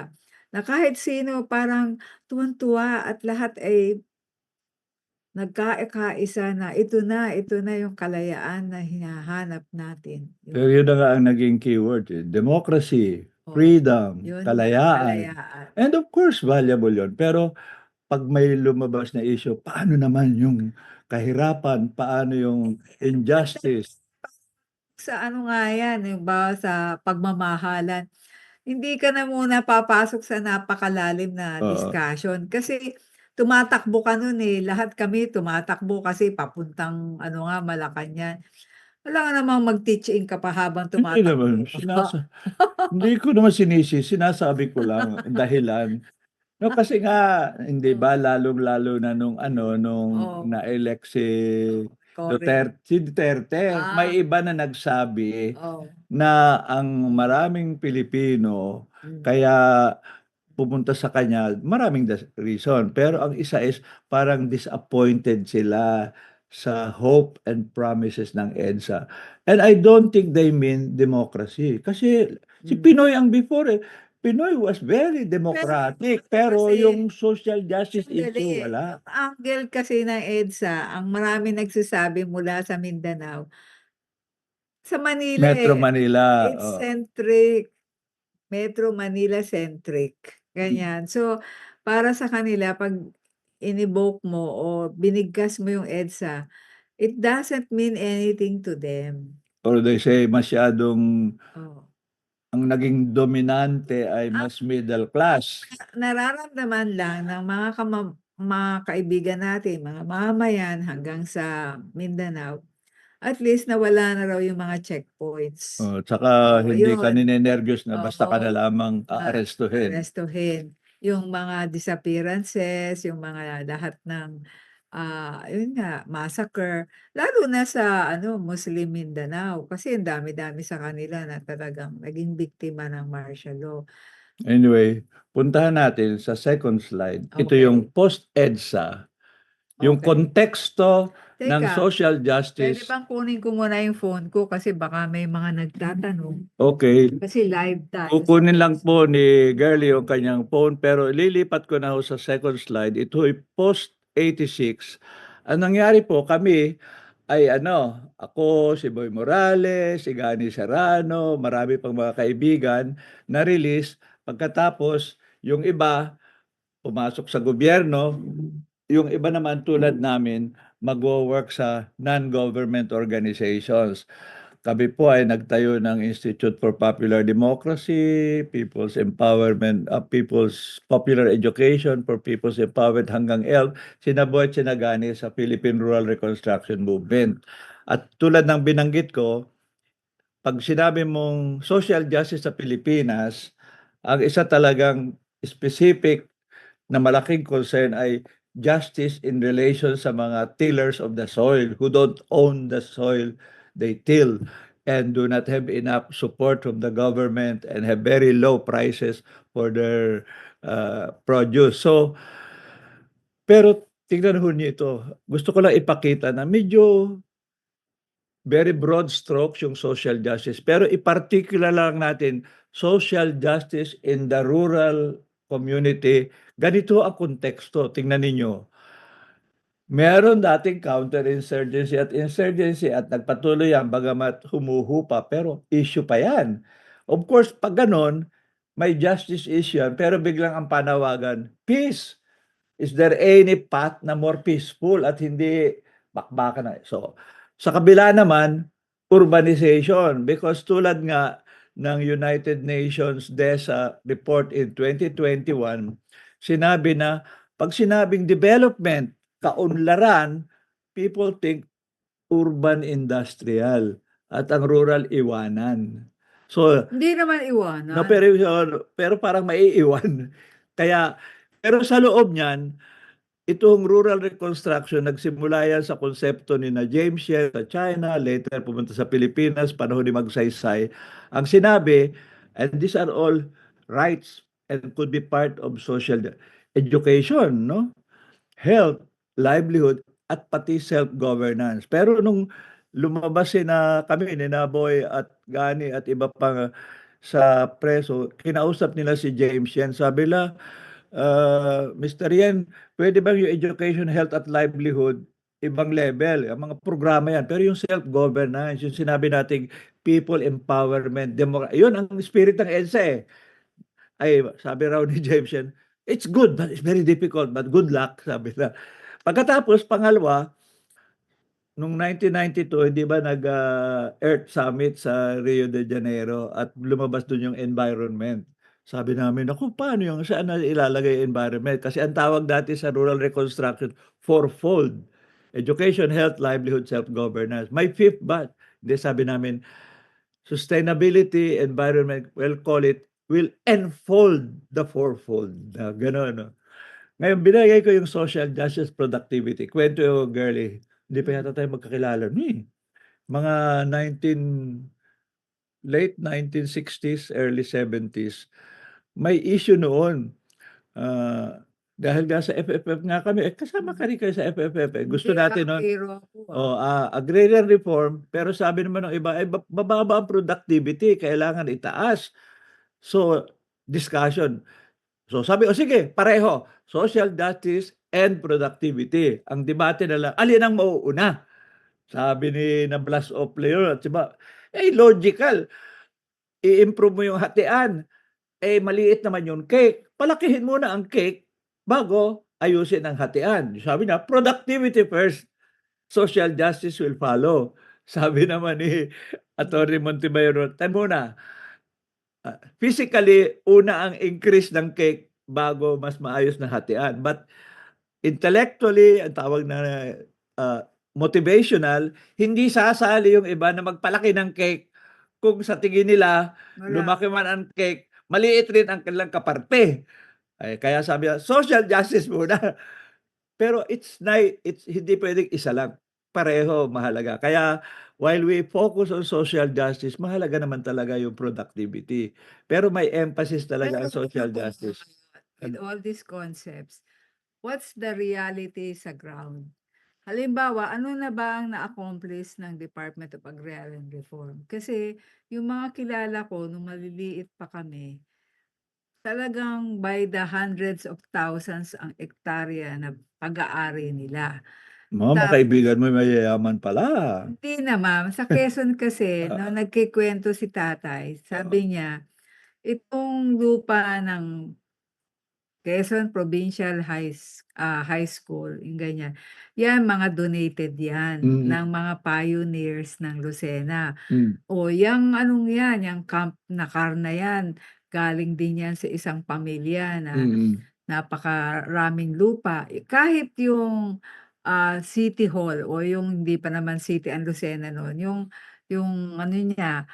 na kahit sino parang tuwang-tuwa at lahat ay nagkakaisa na ito na yung kalayaan na hinahanap natin, Pero yun. yun na nga ang naging keyword, eh, democracy, Oo, freedom, yun nga, kalayaan, kalayaan. and of course valuable yun. Pero 'pag may lumabas na issue, paano naman yung kahirapan, paano yung injustice? Sa nga yan, halimbawa sa pagmamahalan. Hindi ka na muna papasok sa napakalalim na Oo, discussion kasi tumatakbo ka nun, eh, lahat kami tumatakbo kasi papuntang nga Malacanang. Wala ka namang mag-teach-in ka pa habang hindi naman tumatakbo. hindi ko naman sinasabi ko lang dahilan. No, kasi nga hindi Oh, ba lalong-lalo na nung oh, na-elect si Cory. Duterte, Ah, may iba na nagsabi oh, na ang maraming Pilipino hmm, kaya pumunta sa kanya, maraming reason. Pero ang isa is parang disappointed sila sa hope and promises ng EDSA. And I don't think they mean democracy. Kasi si hmm. Pinoy ang before eh. Pinoy was very Pero democratic. Pero kasi yung social justice issue, sandali, wala. yung angle kasi ng EDSA, ang maraming nagsasabi mula sa Mindanao, sa Manila, Metro eh, Manila. it's centric. Metro Manila centric, ganyan. So, para sa kanila 'pag inevoke mo o binigkas mo yung EDSA, it doesn't mean anything to them. Or they say masyadong Oh. ang naging dominante ay Ang mas middle class. nararamdaman lang ng mga kaibigan natin, mga mamamayan hanggang sa Mindanao, at least nawala na raw yung mga checkpoints. Oh, tsaka Oo, hindi ka yun. ninenerbyos na basta ka na Oo. lamang Ah, aarestuhin. arestuhin. Yung mga disappearances, yung mga lahat ng, yun nga, massacre, lalo na sa Muslim Mindanao kasi ang dami-dami sa kanila na talagang naging biktima ng martial law. Anyway, puntahan natin sa second slide. Ito yung Okey, post-EDSA, yung okey. konteksto ng Teka, social puwede justice. bang kunin ko muna yung phone ko kasi baka may mga nagtatanong. Okay, Kasi live tayo sa kukunin lang po Facebook. ni Girlie yung kanyang phone pero ililipat ko na ho sa second slide. Ito ay post-86. Ang nangyari po kami ay ako, si Boy Morales, si Gani Serrano, marami pang mga kaibigan na-release. Pagkatapos yung iba pumasok sa gobyerno, yung iba naman tulad namin magwo-work sa non-government organizations. Kami po ay nagtayo ng Institute for Popular Democracy, People's Empowerment, People's Popular Education for People's Empowerment hanggang ELD, sina Boy at sina Gani sa Philippine Rural Reconstruction Movement. At tulad ng binanggit ko, 'pag sinabi mong social justice sa Pilipinas, ang isa talagang specific na malaking concern ay justice in relation sa mga tillers of the soil who don't own the soil they till and do not have enough support from the government and have very low prices for their produce. So, pero tingnan ho niyo ito, gusto ko lang ipakita na medyo very broad strokes yung social justice, pero i-particular lang natin social justice in the rural community. Ganito ang konteksto, tingnan ninyo. Meron dating counterinsurgency at insurgency at nagpatuloy yan bagamat humuhupa pero issue pa yan. Of course, 'pag gano'n, may justice issue yan pero biglang ang panawagan, peace. Is there any path na more peaceful at hindi bakbakan na so, sa kabila naman, urbanization because tulad nga ng United Nations DESA report in 2021, sinabi na pag sinabing development, kaunlaran, people think urban industrial at ang rural iwanan. So, Hindi naman no, iwanan. pero parang maiiwan. Kaya, pero sa loob niyan, itong rural reconstruction, nagsimula yan sa konsepto ni na James Yeo sa China, later pumunta sa Pilipinas, panahon ni Magsaysay. Ang sinabi, and these are all rights and could be part of social education, no? Health, livelihood, at pati self-governance. Pero nung lumabas kami ni Boy at Gani at iba pang sa preso, kinausap nila si James Yen. Sabi nila, Mr. Yen, pwede bang yung education, health at livelihood, ibang level, ang mga programa yan. Pero yung self-governance, yung sinabi nating people empowerment, yun ang spirit ng EDSA eh. Ay, sabi raw ni James Yen, it's good, but it's very difficult, but good luck, sabi na. Pagkatapos, pangalawa, nung 1992, hindi ba nag-Earth Summit sa Rio de Janeiro at lumabas doon yung environment. Sabi namin, naku, paano yung saan na ilalagay yung environment? Kasi ang tawag dati sa rural reconstruction, fourfold. Education, health, livelihood, self-governance. May fifth ba? Hindi, sabi namin, sustainability, environment, we'll call it, will enfold the fourfold. Gano'n, no? Ngayon, binigay ko yung social justice productivity. Kwento yung girlie. Hindi pa yata tayo magkakilala nun eh. Mga late 1960s, early 70s, may issue noon. Dahil nga sa FFF nga kami, kasama ka rin kayo sa FFF. Gusto Hindi, natin nun, hero ako, agrarian reform, pero sabi naman ng iba, bababa ang productivity, kailangan itaas. So, discussion. So sabi, sige, pareho, social justice and productivity. Ang debate na lang, alin ang mauuna? Sabi ni na Blas of Leon at iba, logical. I-improve mo yung hatian. Maliit naman yung cake. Palakihin muna ang cake bago ayusin ang hatian. Sabi niya, productivity first. Social justice will follow. Sabi naman ni Atty. Montevideo, time muna, physically, una ang increase ng cake bago mas maayos na hatian. But intellectually, ang tawag na motivational, hindi sasali yung iba na magpalaki ng cake kung sa tingin nila, lumaki man ang cake, maliit rin ang kanilang kaparte. Kaya sabi niya, social justice muna. Pero it's hindi pwedeng isa lang. Pareho mahalaga. Kaya while we focus on social justice, mahalaga naman talaga yung productivity. Pero may emphasis talaga ang social justice. with all these concepts, what's the reality sa ground? Halimbawa, ano na ba ang na-accomplish ng Department of Agrarian Reform? Kasi yung mga kilala ko nung maliliit pa kami, talagang by the hundreds of thousands ang ektarya na pag-aari nila. Mga kaibigan mo mayayaman pala. Hindi naman, sa Quezon kasi nung nagkikwento si tatay, sabi niya, itong lupa ng Quezon Provincial High School, yung ganyan. Yan, mga donated yan ng mga pioneers ng Lucena. O yang anong yan, yang camp na na yan, galing din yan sa isang pamilya na napakaraming lupa. Kahit yung City Hall o yung hindi pa naman City ang Lucena noon, yung ano niya,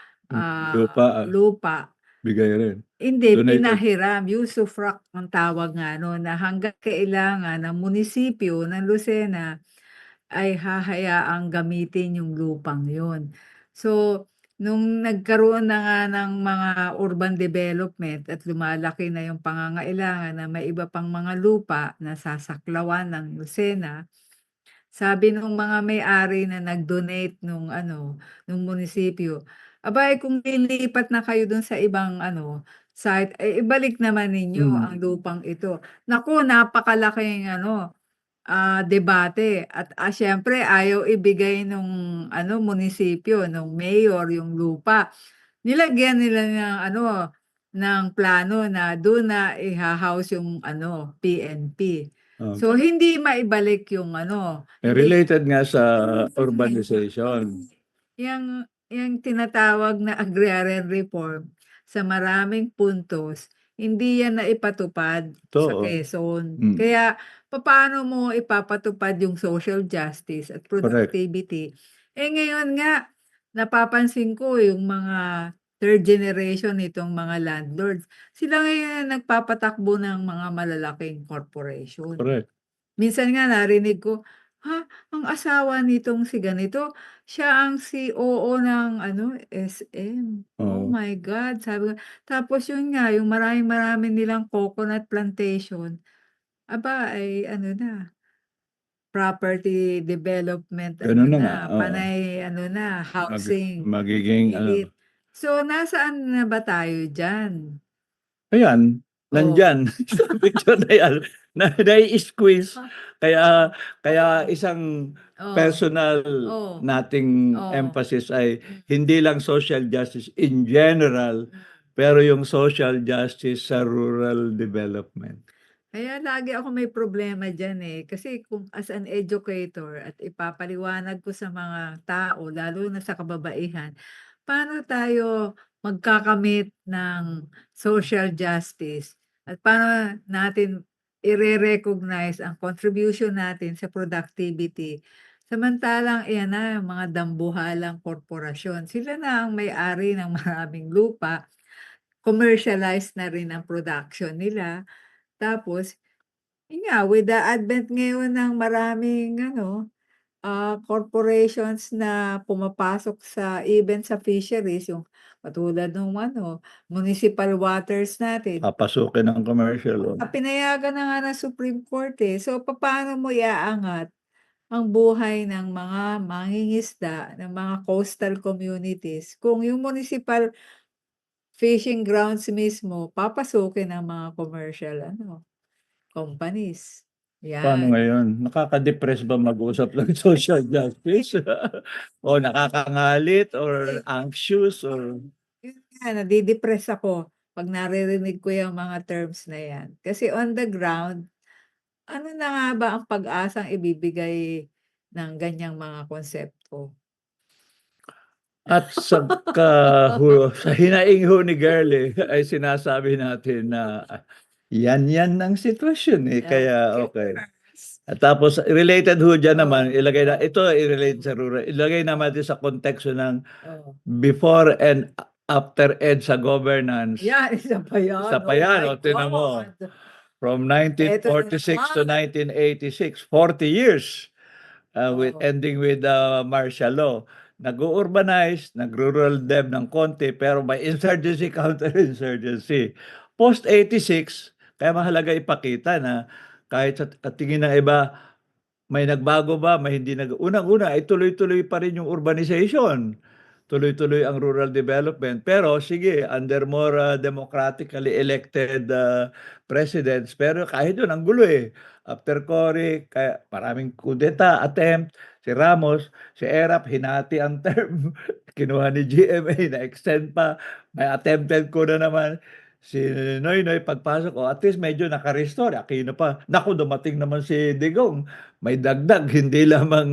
lupa, Bigay rin. hindi, Donated. pinahiram, usufruct ang tawag nga nun, na hangga't kailangan ng munisipyo ng Lucena ay hahayaang gamitin yung lupang yun. So, nung nagkaroon na nga ng mga urban development at lumalaki na yung pangangailangan na may iba pang mga lupa na sasaklawan ng Lucena, sabi nung mga may-ari na nag-donate nung nung munisipyo, "Aba'y kung lilipat na kayo dun sa ibang site, ibalik naman ninyo ang lupang ito." Naku, napakalaking debate at, siyempre ayaw ibigay nung munisipyo, nung mayor yung lupa. Nilagyan nila ng ng plano na dun na iha-house yung PNP. So, hindi maibalik yung hindi Related nga sa urbanization. yang yang tinatawag na agrarian reform sa maraming puntos, hindi yan naipatupad sa Totoo. Quezon. Hmm, Kaya papaano mo ipapatupad yung social justice at correct. productivity? Ngayon nga napapansin ko yung mga third generation nitong mga landlords, sila ngayon ang nagpapatakbo ng mga malalaking corporation. Correct. Minsan nga narinig ko, "Ha, ang asawa nitong si ganito, siya ang COO ng ano, SM." Oh Oo. my God, sabi ko tapos yun nga, yung maraming-marami nilang coconut plantation, aba ay ano na, property development ano Gano'n na na, nga, oo. panay ano na, Mag housing, magiging elite. So, nasaan na ba tayo diyan? ayan, Oh. nandiyan sa picture na yan na nai-squeeze. Ah, Kaya kaya oo. isang Oh, personal oh, nating oh. emphasis ay Hmm, hindi lang social justice in general, hmm. pero yung social justice sa rural development. Kaya lagi ako may problema diyan, kasi kung as an educator at ipapaliwanag ko sa mga tao lalo na sa kababaihan, paano tayo magkakamit ng social justice at paano natin ire-recognize ang contribution natin sa productivity. Samantalang iyan na yung mga dambuhalang korporasyon, sila na ang may-ari ng maraming lupa, commercialized na rin ang production nila. Tapos, yun nga, with the advent ngayon ng maraming ano, corporations na pumapasok sa even sa fisheries, yung katulad nung ano, municipal waters natin, Papasukin ng commercial, oh. pinayagan na nga ng Supreme Court, eh. So, papaano mo iaangat ang buhay ng mga mangingisda, ng mga coastal communities kung yung municipal fishing grounds mismo papasukin ng mga commercial ano, companies, Paano 'yan. ngayon? Nakaka-depress ba mag-usap ng social justice? O nakakangalit or anxious or Yun nga, nade-depress ako 'pag naririnig ko yung mga terms na 'yan. Kasi on the ground, ano na nga ba ang pag-asang ibibigay ng ganyang mga konsepto? at sa hinaing ho ni Girlie ay sinasabi natin na, yan ang sitwasyon, eh, Yeah, kaya okey. universe. At tapos related ho diyan naman Oh, ilagay na oh, ito i-relate hmm, sa rural, ilagay naman oh, natin sa konteksto ng oh. before and after EDSA governance. 'Yan, isa pa 'yan, Isa pa oh yan, my oh, tignan mo. God! From Eto na 1946 to naman, 1986, 40 years, with oh, ending with, martial law. Nag-u-urbanize, nag-rural dev ng konti, pero may insurgency, counter-insurgency. Post-86, kaya mahalaga ipakita na kahit sa tingin ng iba, may nagbago ba, may hindi unang-una ay tuloy-tuloy pa rin yung urbanization. Tuloy-tuloy ang rural development. Pero sige, under more, democratically elected, presidents, pero kahit dun ang gulo, eh. After Cory, kaya maraming kudeta attempt, si Ramos, si Erap hinati ang term, kinuha ni GMA, na-extend pa, may attempted coup na naman. Si Noynoy pagpasok, at least medyo naka-restore, Aquino pa. Naku, dumating naman si Digong. May dagdag, hindi lamang,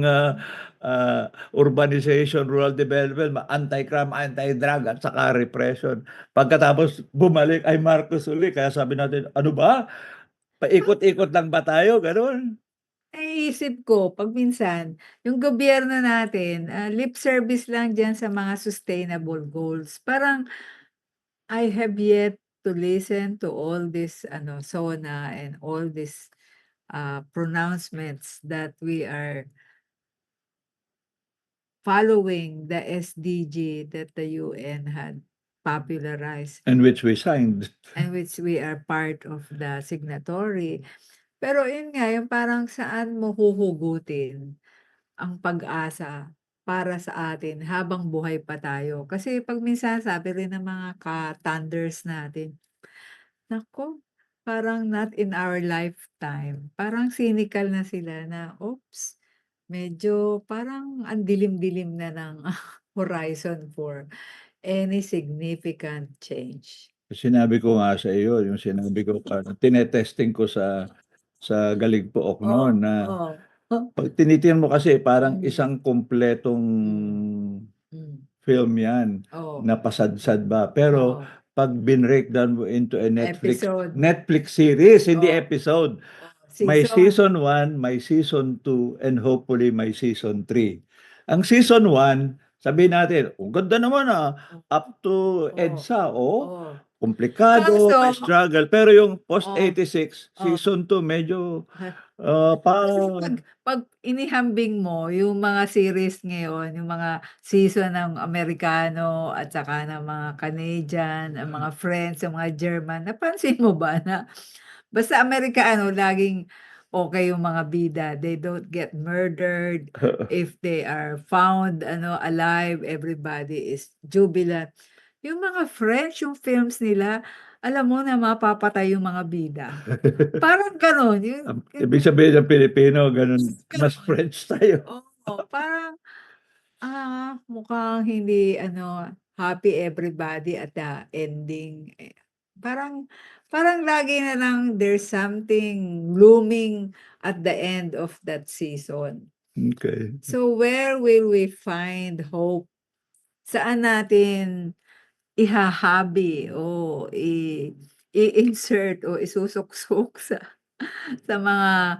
urbanization, rural development, anti-crime, anti-drug at saka repression. Pagkatapos bumalik ay Marcos uli, kaya sabi natin, "Ano ba, paikot-ikot lang ba tayo?" Gano'n. naiisip ko 'pag minsan yung gobyerno natin, lip service lang diyan sa mga sustainable goals. Parang I have yet to listen to all this ano, SONA and all these, pronouncements that we are following the SDG that the UN had popularized And which we signed. and which we are part of the signatory. Pero yun nga, yung parang saan mo huhugutin ang pag-asa para sa atin habang buhay pa tayo. Kasi 'pag minsan sabi rin ng mga ka-thunders natin, naku, parang not in our lifetime. Parang cynical na sila na, "Oops, medyo parang ang dilim-dilim na ng horizon for any significant change." Sinabi ko nga sa iyo, yung sinabi ko tine-testing ko sa Galigpook Oo, noon na oo. Huh, 'pag tinitingnan mo kasi parang hmm, isang kumpletong hmm, hmm. film yan, Oh, na pasadsad ba. Pero oo. 'pag binreakdown mo into a Episode. Netflix series, hindi Oh, episode. May season. season 1, may season 2, and hopefully may season 3. Ang season 1, sabihin natin, "Ang ganda naman, up to Oh, EDSA." Oh, oh. komplikado, may Kaso struggle. Pero yung oh, post-86, oh. season 2 medyo, Kasi parang 'pag inihambing mo yung mga series ngayon, yung mga season ng Amerikano at saka ng mga Canadian, ang mga French, ang mga German, napansin mo ba na basta Amerikano laging okey yung mga bida, they don't get murdered, if they are found alive, everybody is jubilant. Yung mga French, yung films nila, alam mo na mapapatay yung mga bida. Parang gano'n, yung ibig sabihin ng Pilipino gano'n, mas gano'n. French tayo. Oo, parang, mukhang hindi happy everybody at the ending, parang parang lagi na lang there's something looming at the end of that season. Okey. So where will we find hope? Saan natin ihahabi o i-insert o isusuksok sa mga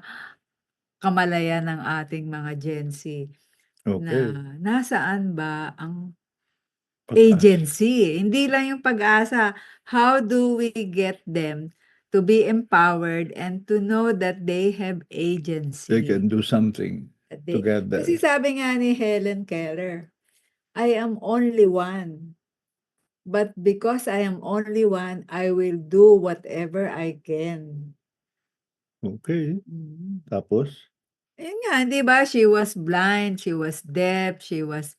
kamalayan ng ating mga Gen Z na Okey. nasaan ba ang Pag-asa. agency? Hindi lang yung pag-asa, how do we get them to be empowered and to know that they have They agency? can do something Kasi together. sabi nga ni Helen Keller, "I am only one, but because I am only one, I will do whatever I can." Okey, Mm. tapos? Ayun nga, 'di ba, she was blind, she was deaf, she was,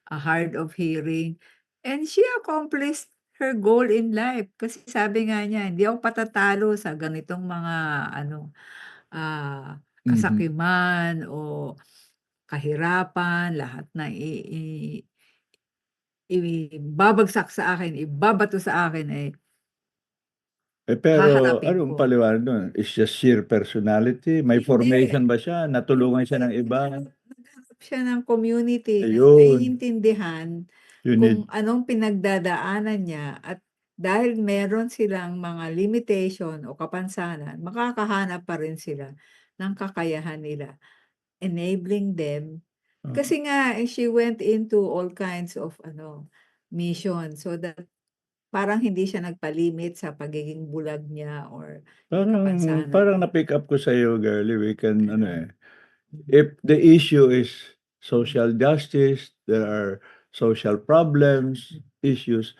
hard of hearing, and she accomplished her goal in life. Kasi sabi nga niya, "Hindi ako patatalo sa ganitong mga Mhm. kasakiman o kahirapan, lahat na ibabagsak sa akin, ibabato sa akin, Pero haharapin anong ko." paliwanag nun? Is just sheer personality? May Hindi. formation ba siya? Natulungan siya Hindi, ng iba? naghanap siya ng community na Ayun, naiintindihan you kung need anong pinagdadaanan niya at dahil meron silang mga limitation o kapansanan, makakahanap pa rin sila ng kakayahan nila, enabling them. oo. Kasi nga, she went into all kinds of mission so that parang hindi siya nagpalimit sa pagiging bulag niya or may Parang kapansanan parang siya. na-pick up ko sa'yo girlie, we can ano, Ano, mm, if the issue is mm, social justice, there are social problems, mm, issues.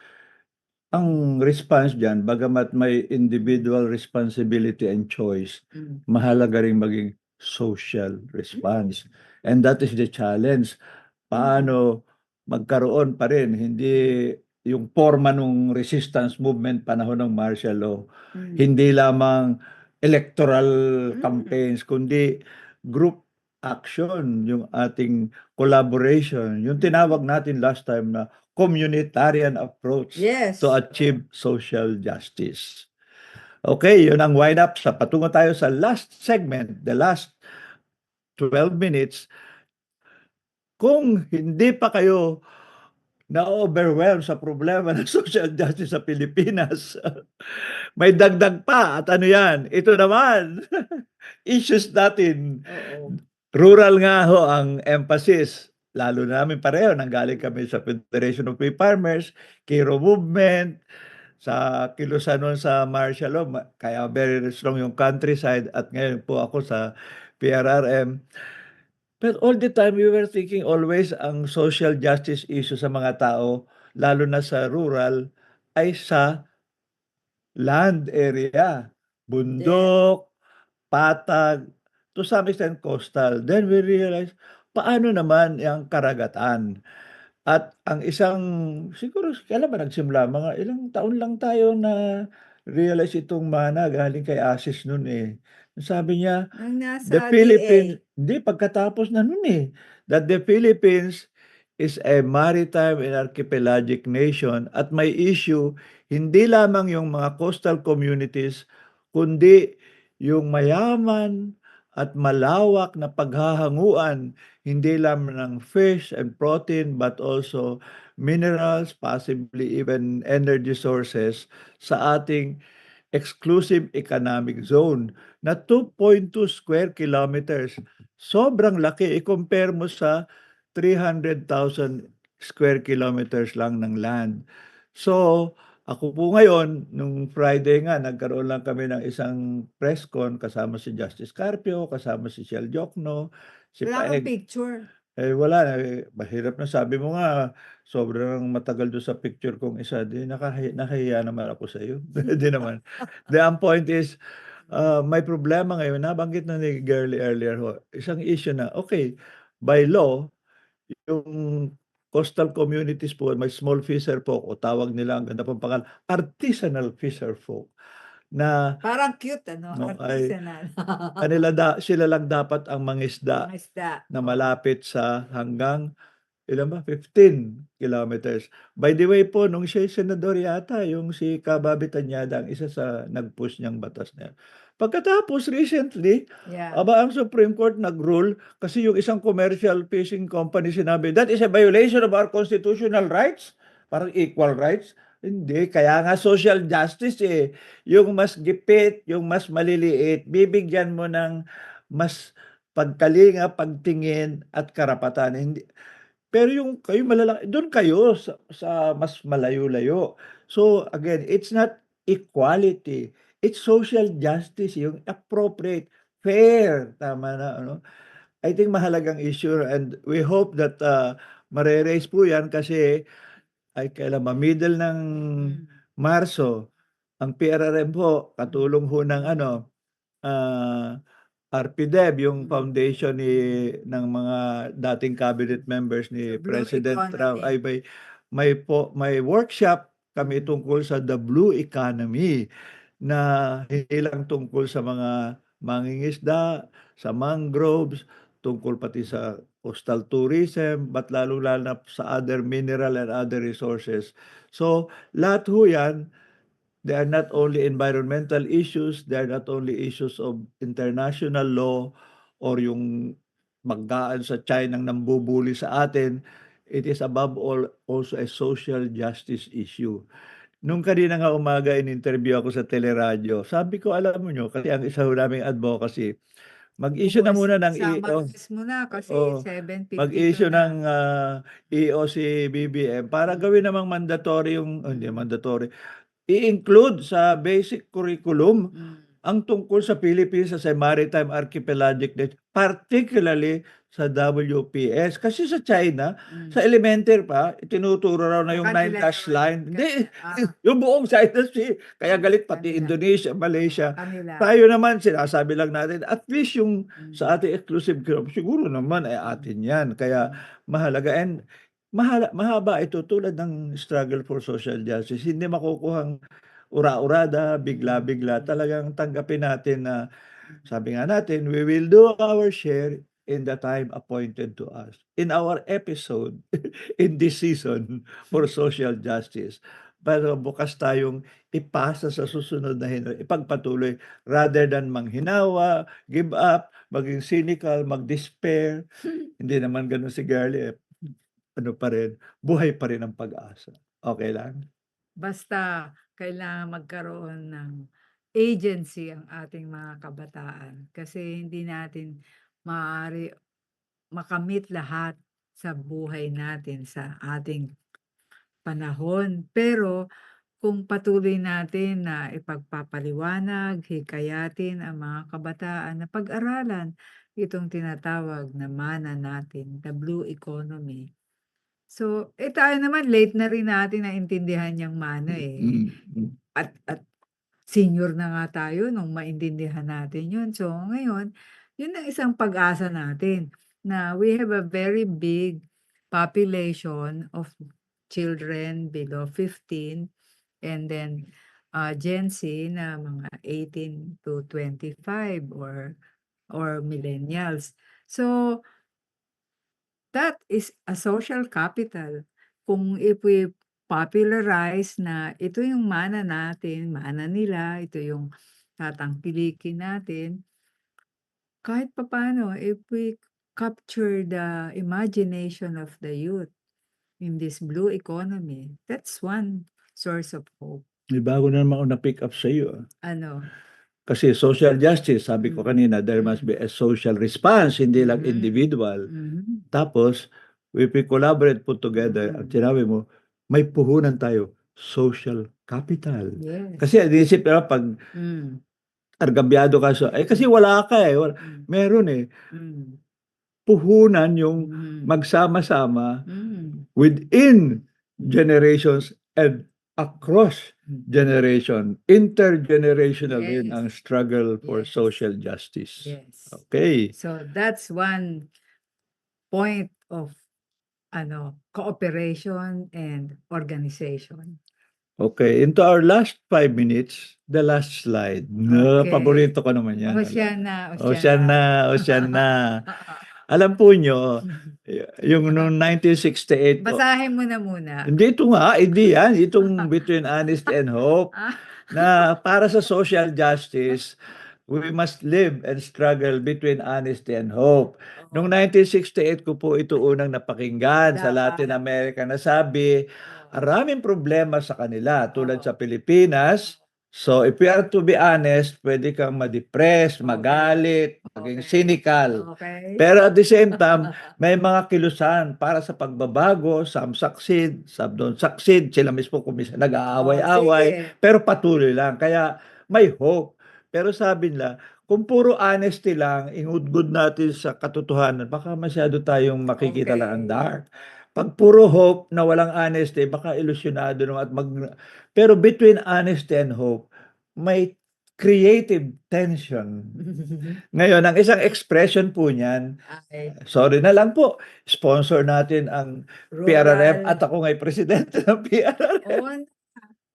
Ang response diyan bagamat may individual responsibility and choice, mm, mahalaga ring maging social response. And that is the challenge. mm, Paano magkaroon pa rin, hindi yung porma nung resistance movement panahon ng martial law, mm, hindi lamang electoral mm. campaigns kundi group action, yung ating collaboration, yung tinawag natin last time na communitarian approach to Yes, achieve social justice. Okay, yun ang wind up. Sa patungo tayo sa last segment, the last 12 minutes. Kung hindi pa kayo na-o-overwhelm sa problema ng social justice sa Pilipinas, may dagdag pa at ano yan, ito naman, issues natin. oo. Rural nga ho ang emphasis, lalo na namin pareho nanggaling kami sa Federation of Free Farmers, Kiro Movement, sa kilusan nun sa martial law, kaya very strong yung countryside at ngayon po ako sa PRRM. But all the time we were thinking always ang social justice issue sa mga tao, lalo na sa rural, ay sa land area, Yes. bundok, patag, to some extent coastal. Then we realized, paano naman yang karagatan? At ang isang siguro kailan ba nagsimula, mga ilang taon lang tayo na realize itong mana galing kay Asis nun, eh. Sabi niya, Nang "The nasa DA. Philippines" hindi pagkatapos na nun, eh, that the Philippines is a maritime and archipelagic nation at may issue hindi lamang yung mga coastal communities, kundi yung mayaman, at malawak na paghahanguan hindi lamang ng fish and protein but also minerals, possibly even energy sources sa ating exclusive economic zone na 2.2 square kilometers. Sobrang laki, i-compare mo sa 300,000 square kilometers lang ng land. So, ako po ngayon, nung Friday nga, nagkaroon lang kami ng isang press con kasama si Justice Carpio, kasama si Shell Jokno, si Wala kang Paeg. picture. Wala, mahirap na. Sabi mo nga, sobrang matagal doon sa picture kong isa, di nakahiya naman ako sa iyo. Di naman. Ang point is, may problema ngayon, nabanggit na ni Girlie earlier ho, isang issue na, okay, by law, yung coastal communities po, may small fisher folk o tawag nila, ang ganda pong pangalan, artisanal fisher folk na Parang cute ano, ay artisanal. sila lang dapat ang mangisda Mga isda, na oo. malapit sa hanggang ilan ba? 15 kilometers. By the way po, nung siya'y senador yata, yung si Kababi Tañada, ang isa sa nag-push niyang batas na yan. Pagkatapos recently, Yeah. aba ang Supreme Court nag-rule kasi yung isang commercial fishing company sinabi, that is a violation of our constitutional rights. Parang equal rights. Hindi, kaya nga social justice eh. Yung mas gipit, yung mas maliliit, bibigyan mo ng mas pagkalinga, pagtingin at karapatan. Hindi, pero yung kayo malalaki do'n kayo sa mas malayo-layo. So again, it's not equality, it's social justice, yung appropriate, fair, tama na ano. I think mahalagang issue and we hope that, mare-raise po 'yan kasi ay kailan ba, middle ng Mm. Marso, ang PRRM po Mm. katulong ho ng ano, ah RPDEB, yung Mm. foundation ng mga dating cabinet members Sa ni blue President Trump economy. ay may workshop kami Mm. tungkol sa the blue economy na hindi lang tungkol sa mga mangingisda, sa mangroves, tungkol pati sa coastal tourism, but lalong-lalo na sa other mineral and other resources. So, lahat ho 'yan. They are not only environmental issues, they are not only issues of international law or yung magdaan sa China ng nambubuli sa atin. It is above all also a social justice issue. Nung kanina nga umaga in-interview ako sa teleradyo, sabi ko, alam mo niyo, kasi ang isa ho naming advocacy, mag-issue na muna ng Summaries mo na kasi oo, 7:52 mag-issue ng, na. EO si BBM para Mm. gawin namang mandatory yung hindi Mm. mandatory, i-include sa basic curriculum Mm. ang tungkol sa Philippines as a maritime archipelagic nation, particularly sa WPS. Kasi sa China, Mm. sa elementary pa, itinuturo raw na Sa yung kanila 9 dash yun, line. Hindi, ah, yung buong China Sea. Kaya galit pati kanila, Indonesia, Malaysia. kanila. Tayo naman, sinasabi lang natin, at least yung Mm. sa ating exclusive club, siguro naman ay Mm. atin yan. Kaya Mm. mahalaga. And mahaba ito tulad ng struggle for social justice. Hindi makukuhang ura-urada, Mm. bigla-bigla, Mm. talagang tanggapin natin na Mm. sabi nga natin, we will do our share in the time appointed to us. In our episode, in this season for social justice. Pero bukas tayong ipasa sa susunod na ipagpatuloy rather than manghinawa, give up, maging cynical, mag-despair. Hindi naman gano'n si Girlie, ano pa rin, buhay pa rin ang pag-asa. Okey lang? Basta kailangan magkaroon ng agency ang ating mga kabataan kasi hindi natin maaari makamit lahat sa buhay natin sa ating panahon. Pero kung patuloy natin na ipagpapaliwanag, hikayatin ang mga kabataan na pag-aralan itong tinatawag na mana natin, the blue economy. So, tayo naman late na rin natin naintindihan yang mana, eh. Mm. At senior na nga tayo nung maintindihan natin yun. So, ngayon, yun ang isang pag-asa natin na we have a very big population of children below 15 and then, Gen Z na mga 18 to 25 or millennials. So, that is a social capital. Kung if we popularize na ito yung mana natin, mana nila, ito yung tatangkilikin natin, kahit papaano if we capture the imagination of the youth in this blue economy, that's one source of hope. May bago na naman ako na-pick up sa'yo, Ano? Kasi social justice, sabi ko kanina, there must be a social response, hindi lang individual. Mhm. Tapos, if we collaborate, put together, at sinabi mo, may puhunan tayo, social capital. Yes. Kasi iniisip nila pag Hmm. argabyado ka kasi wala ka meron puhunan yung magsama-sama within generations and across generation. Intergenerational din ang Yes. struggle for Yes. social justice. Yes. Okay. So that's one point of cooperation and organization. Okay, into our last 5 minutes, the last slide. No, Okay. paborito ko naman yan. Oceana, Oceana. Alam po nyo, yung noong 1968 po, Basahin mo na muna. hindi yan, itong Between Honesty and Hope, na para sa social justice, we must live and struggle between honesty and hope. Noong 1968 ko po ito unang napakinggan sa Latin America na sabi, maraming problema sa kanila tulad sa Pilipinas. So if we are to be honest, pwede kang ma-depress, magalit, maging cynical. Okay. Pero at the same time, may mga kilusan para sa pagbabago, some succeed, some don't succeed. Sila mismo kuminsan nag-aaway-away, Sige. pero patuloy lang. Kaya may hope. Pero sabi nila, kung puro honesty lang, ingudgod natin sa katotohanan, baka masyado tayong makikita lang ang dark. Pag puro hope na walang honesty, baka ilusyonado naman pero between honesty and hope, may creative tension. Ngayon, ang isang expression po niyan, Okay. sorry na lang po, sponsor natin ang PRRM at ako nga'y presidente ng PRRM.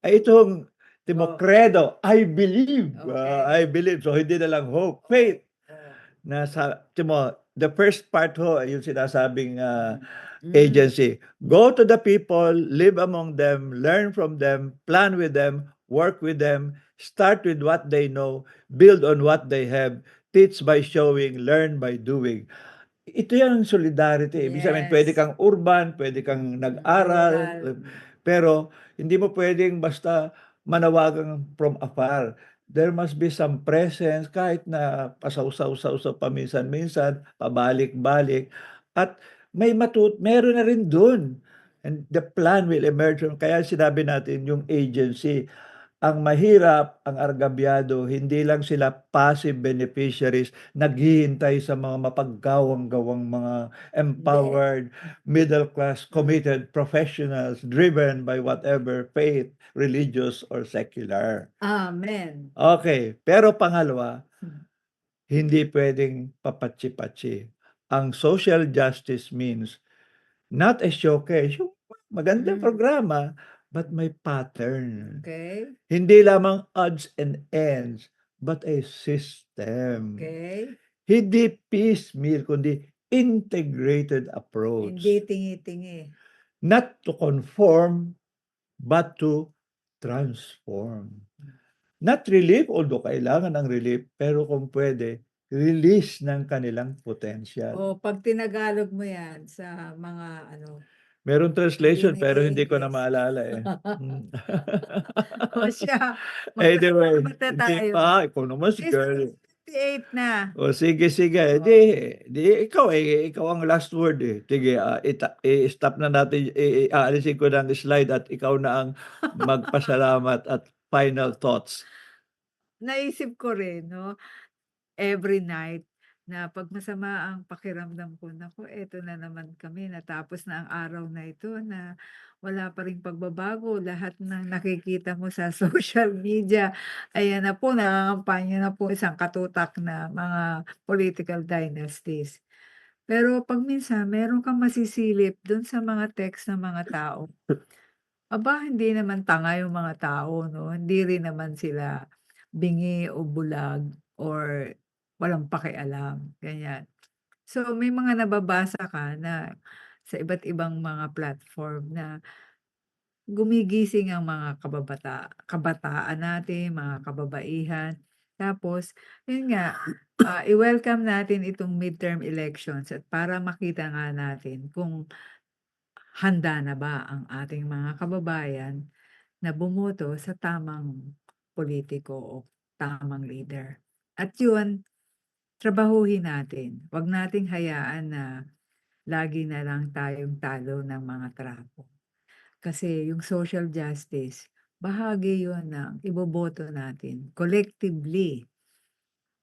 Ay itong Timocredo, I believe. I believe. So hindi na lang hope, faith. The first part yung sinasabing agency. Go to the people, live among them, learn from them, plan with them, work with them, start with what they know, build on what they have, teach by showing, learn by doing. Ito yung solidarity. Ibig sabihin, pwede Yes. kang urban, pwede kang nag-aral, pero hindi mo pwedeng basta manawagan from afar. There must be some presence kahit na pasaw-saw-saw paminsan-minsan, pabalik-balik. At meron na rin dun. And the plan will emerge. Kaya sinabi natin yung agency. Ang mahirap, ang argabyado, hindi lang sila passive beneficiaries, naghihintay sa mga mapaggawang-gawang mga empowered, middle-class, committed professionals driven by whatever faith, religious or secular. Amen. Okay, pero pangalawa, hindi pwedeng papatsi-patsi. Ang social justice means not a showcase, yung magandang programa, but may pattern. Okay. Hindi lamang odds and ends, but a system. Okay. Hindi piecemeal, kundi integrated approach. Hindi tingi-tingi. Not to conform, but to transform. Not relief, although kailangan ng relief, pero kung pwede, release ng kanilang potential. O pag tinagalog mo yan sa mga Meron translation, Hindi pero hindi ko na nai-English. maalala O siya, Anyway, magpasalamat na hindi tayo. pa. Ikaw naman si girl. 58 na. O sige, ikaw ang last word Sige, i-stop na natin, aalisin ko ng slide at ikaw na ang magpasalamat at final thoughts. Naisip ko rin, every night na 'pag masama ang pakiramdam ko, naku, eto na naman kami, natapos na ang araw na ito na wala pa ring pagbabago. Lahat ng nakikita mo sa social media, ayan na po, nangangampanya na po isang katutak na mga political dynasties. Pero 'pag minsan meron kang masisilip dun sa mga text ng mga tao, hindi naman tanga yung mga tao, hindi rin naman sila bingi o bulag or walang pakialam, ganyan. So, may mga nababasa ka na sa iba't ibang mga platform na gumigising ang mga kabataan natin, mga kababaihan. Tapos, yun nga, I-welcome natin itong midterm elections at para makita nga natin kung handa na ba ang ating mga kababayan na bumoto sa tamang politiko o tamang leader. At yun, trabahuhin natin. Huwag nating hayaan na lagi na lang tayong talo ng mga trapo. Kasi yung social justice, bahagi yun ng iboboto natin. Collectively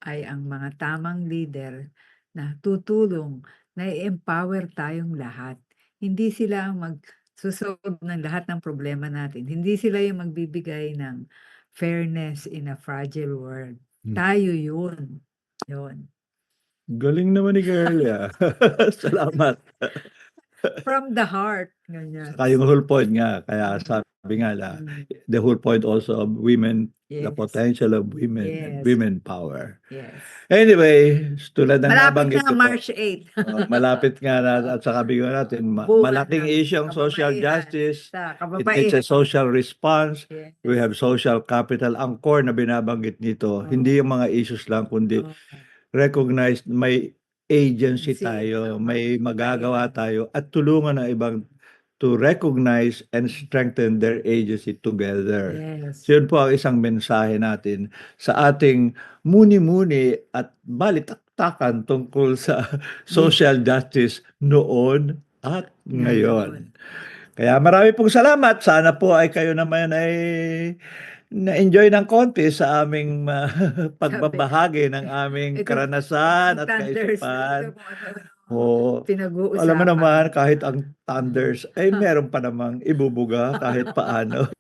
ay ang mga tamang leader na tutulong na i-empower tayong lahat. Hindi sila ang magso-solve ng lahat ng problema natin. Hindi sila yung magbibigay ng fairness in a fragile world. Hmm. Tayo yun. Yun. Galing naman ni Girlie, Salamat. From the heart, ganyan. Saka yung whole point nga, kaya sabi nga the whole point also of women, the Yes. potential of women and Yes. women power. Yes. Anyway, tulad ng Malapit nabanggit na ko po, March 8. malapit nga na at saka bigyan natin, Bunga malaking ng issue ang social kababaihan justice. sa It needs a kababaihan. social response. Yes. We have social capital. Ang core na binabanggit nito, hindi yung mga issues lang, kundi recognized may agency tayo, may magagawa tayo at tulungan ng ibang to recognize and strengthen their agency together. Yes. So yun po ang isang mensahe natin sa ating muni-muni at balitaktakan tungkol sa social justice noon at ngayon. Kaya marami pong salamat. Sana po ay kayo naman ay na-enjoy ng konti sa aming pagbabahagi ng aming karanasan at kaisipan. Oo. Pinag-uusapan. Alam mo naman, kahit ang thunders, ay meron pa namang ibubuga kahit paano.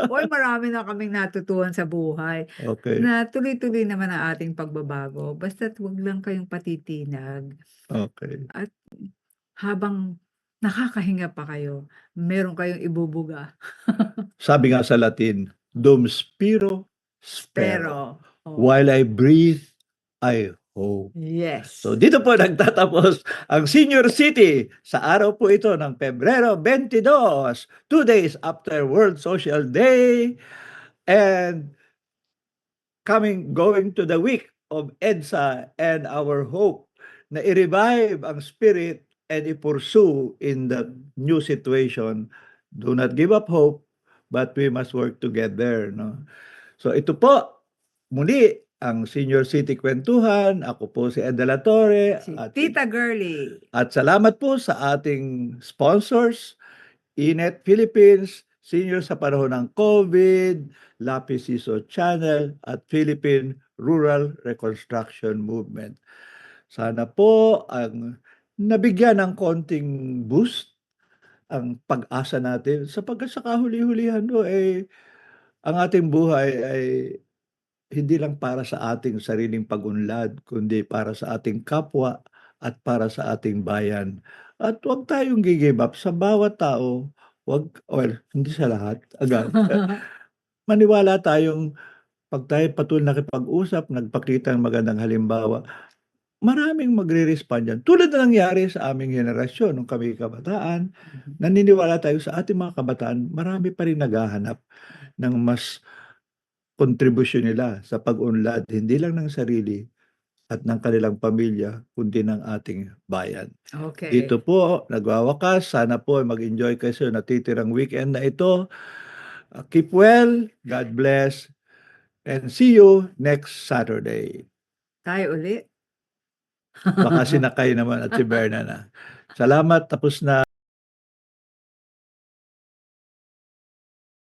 Hoy, marami na kaming natutuhan sa buhay. Okay. Na tuloy-tuloy naman ang ating pagbabago. Basta't wag lang kayong patitinag. Okay. At habang nakakahinga pa kayo, meron kayong ibubuga. Sabi nga sa Latin, dum spiro, spero. Pero, While I breathe, I hope. yes. So dito po nagtatapos ang Senior City sa araw po ito ng Pebrero 22, 2 days after World Social Day and going to the week of EDSA and our hope na i-revive ang spirit and i-pursue in the new situation. Do not give up hope, but we must work together. No? So ito po, muli, ang Senior City Kwentuhan. Ako po si Ed De La Torre. Si Tita Girlie. At salamat po sa ating sponsors, Inet Philippines, Senior sa panahon ng COVID, Lapis Siso Channel, at Philippine Rural Reconstruction Movement. Sana po ang nabigyan ng konting boost ang pag-asa natin sapagkat sa kahuli-hulihan ang ating buhay ay hindi lang para sa ating sariling pag-unlad, kundi para sa ating kapwa at para sa ating bayan. At huwag tayong gi-give up sa bawat tao, hindi sa lahat, agad. Maniwala tayong 'pag tayo patuloy nakipag-usap, nagpakita ng magandang halimbawa, maraming magre-respond diyan. Tulad na nangyari sa aming henerasyon nung kami kabataan, naniniwala tayo sa ating mga kabataan, marami pa rin naghahanap ng mas kontribusyon nila sa pag-unlad, hindi lang ng sarili at ng kanilang pamilya, kundi ng ating bayan. Okay. Dito po, nagwawakas. Sana po mag-enjoy kayo sa natitirang weekend na ito. Keep well, God bless, and see you next Saturday. Tayo ulit. Baka sinakay naman at si Berna na. Salamat, tapos na.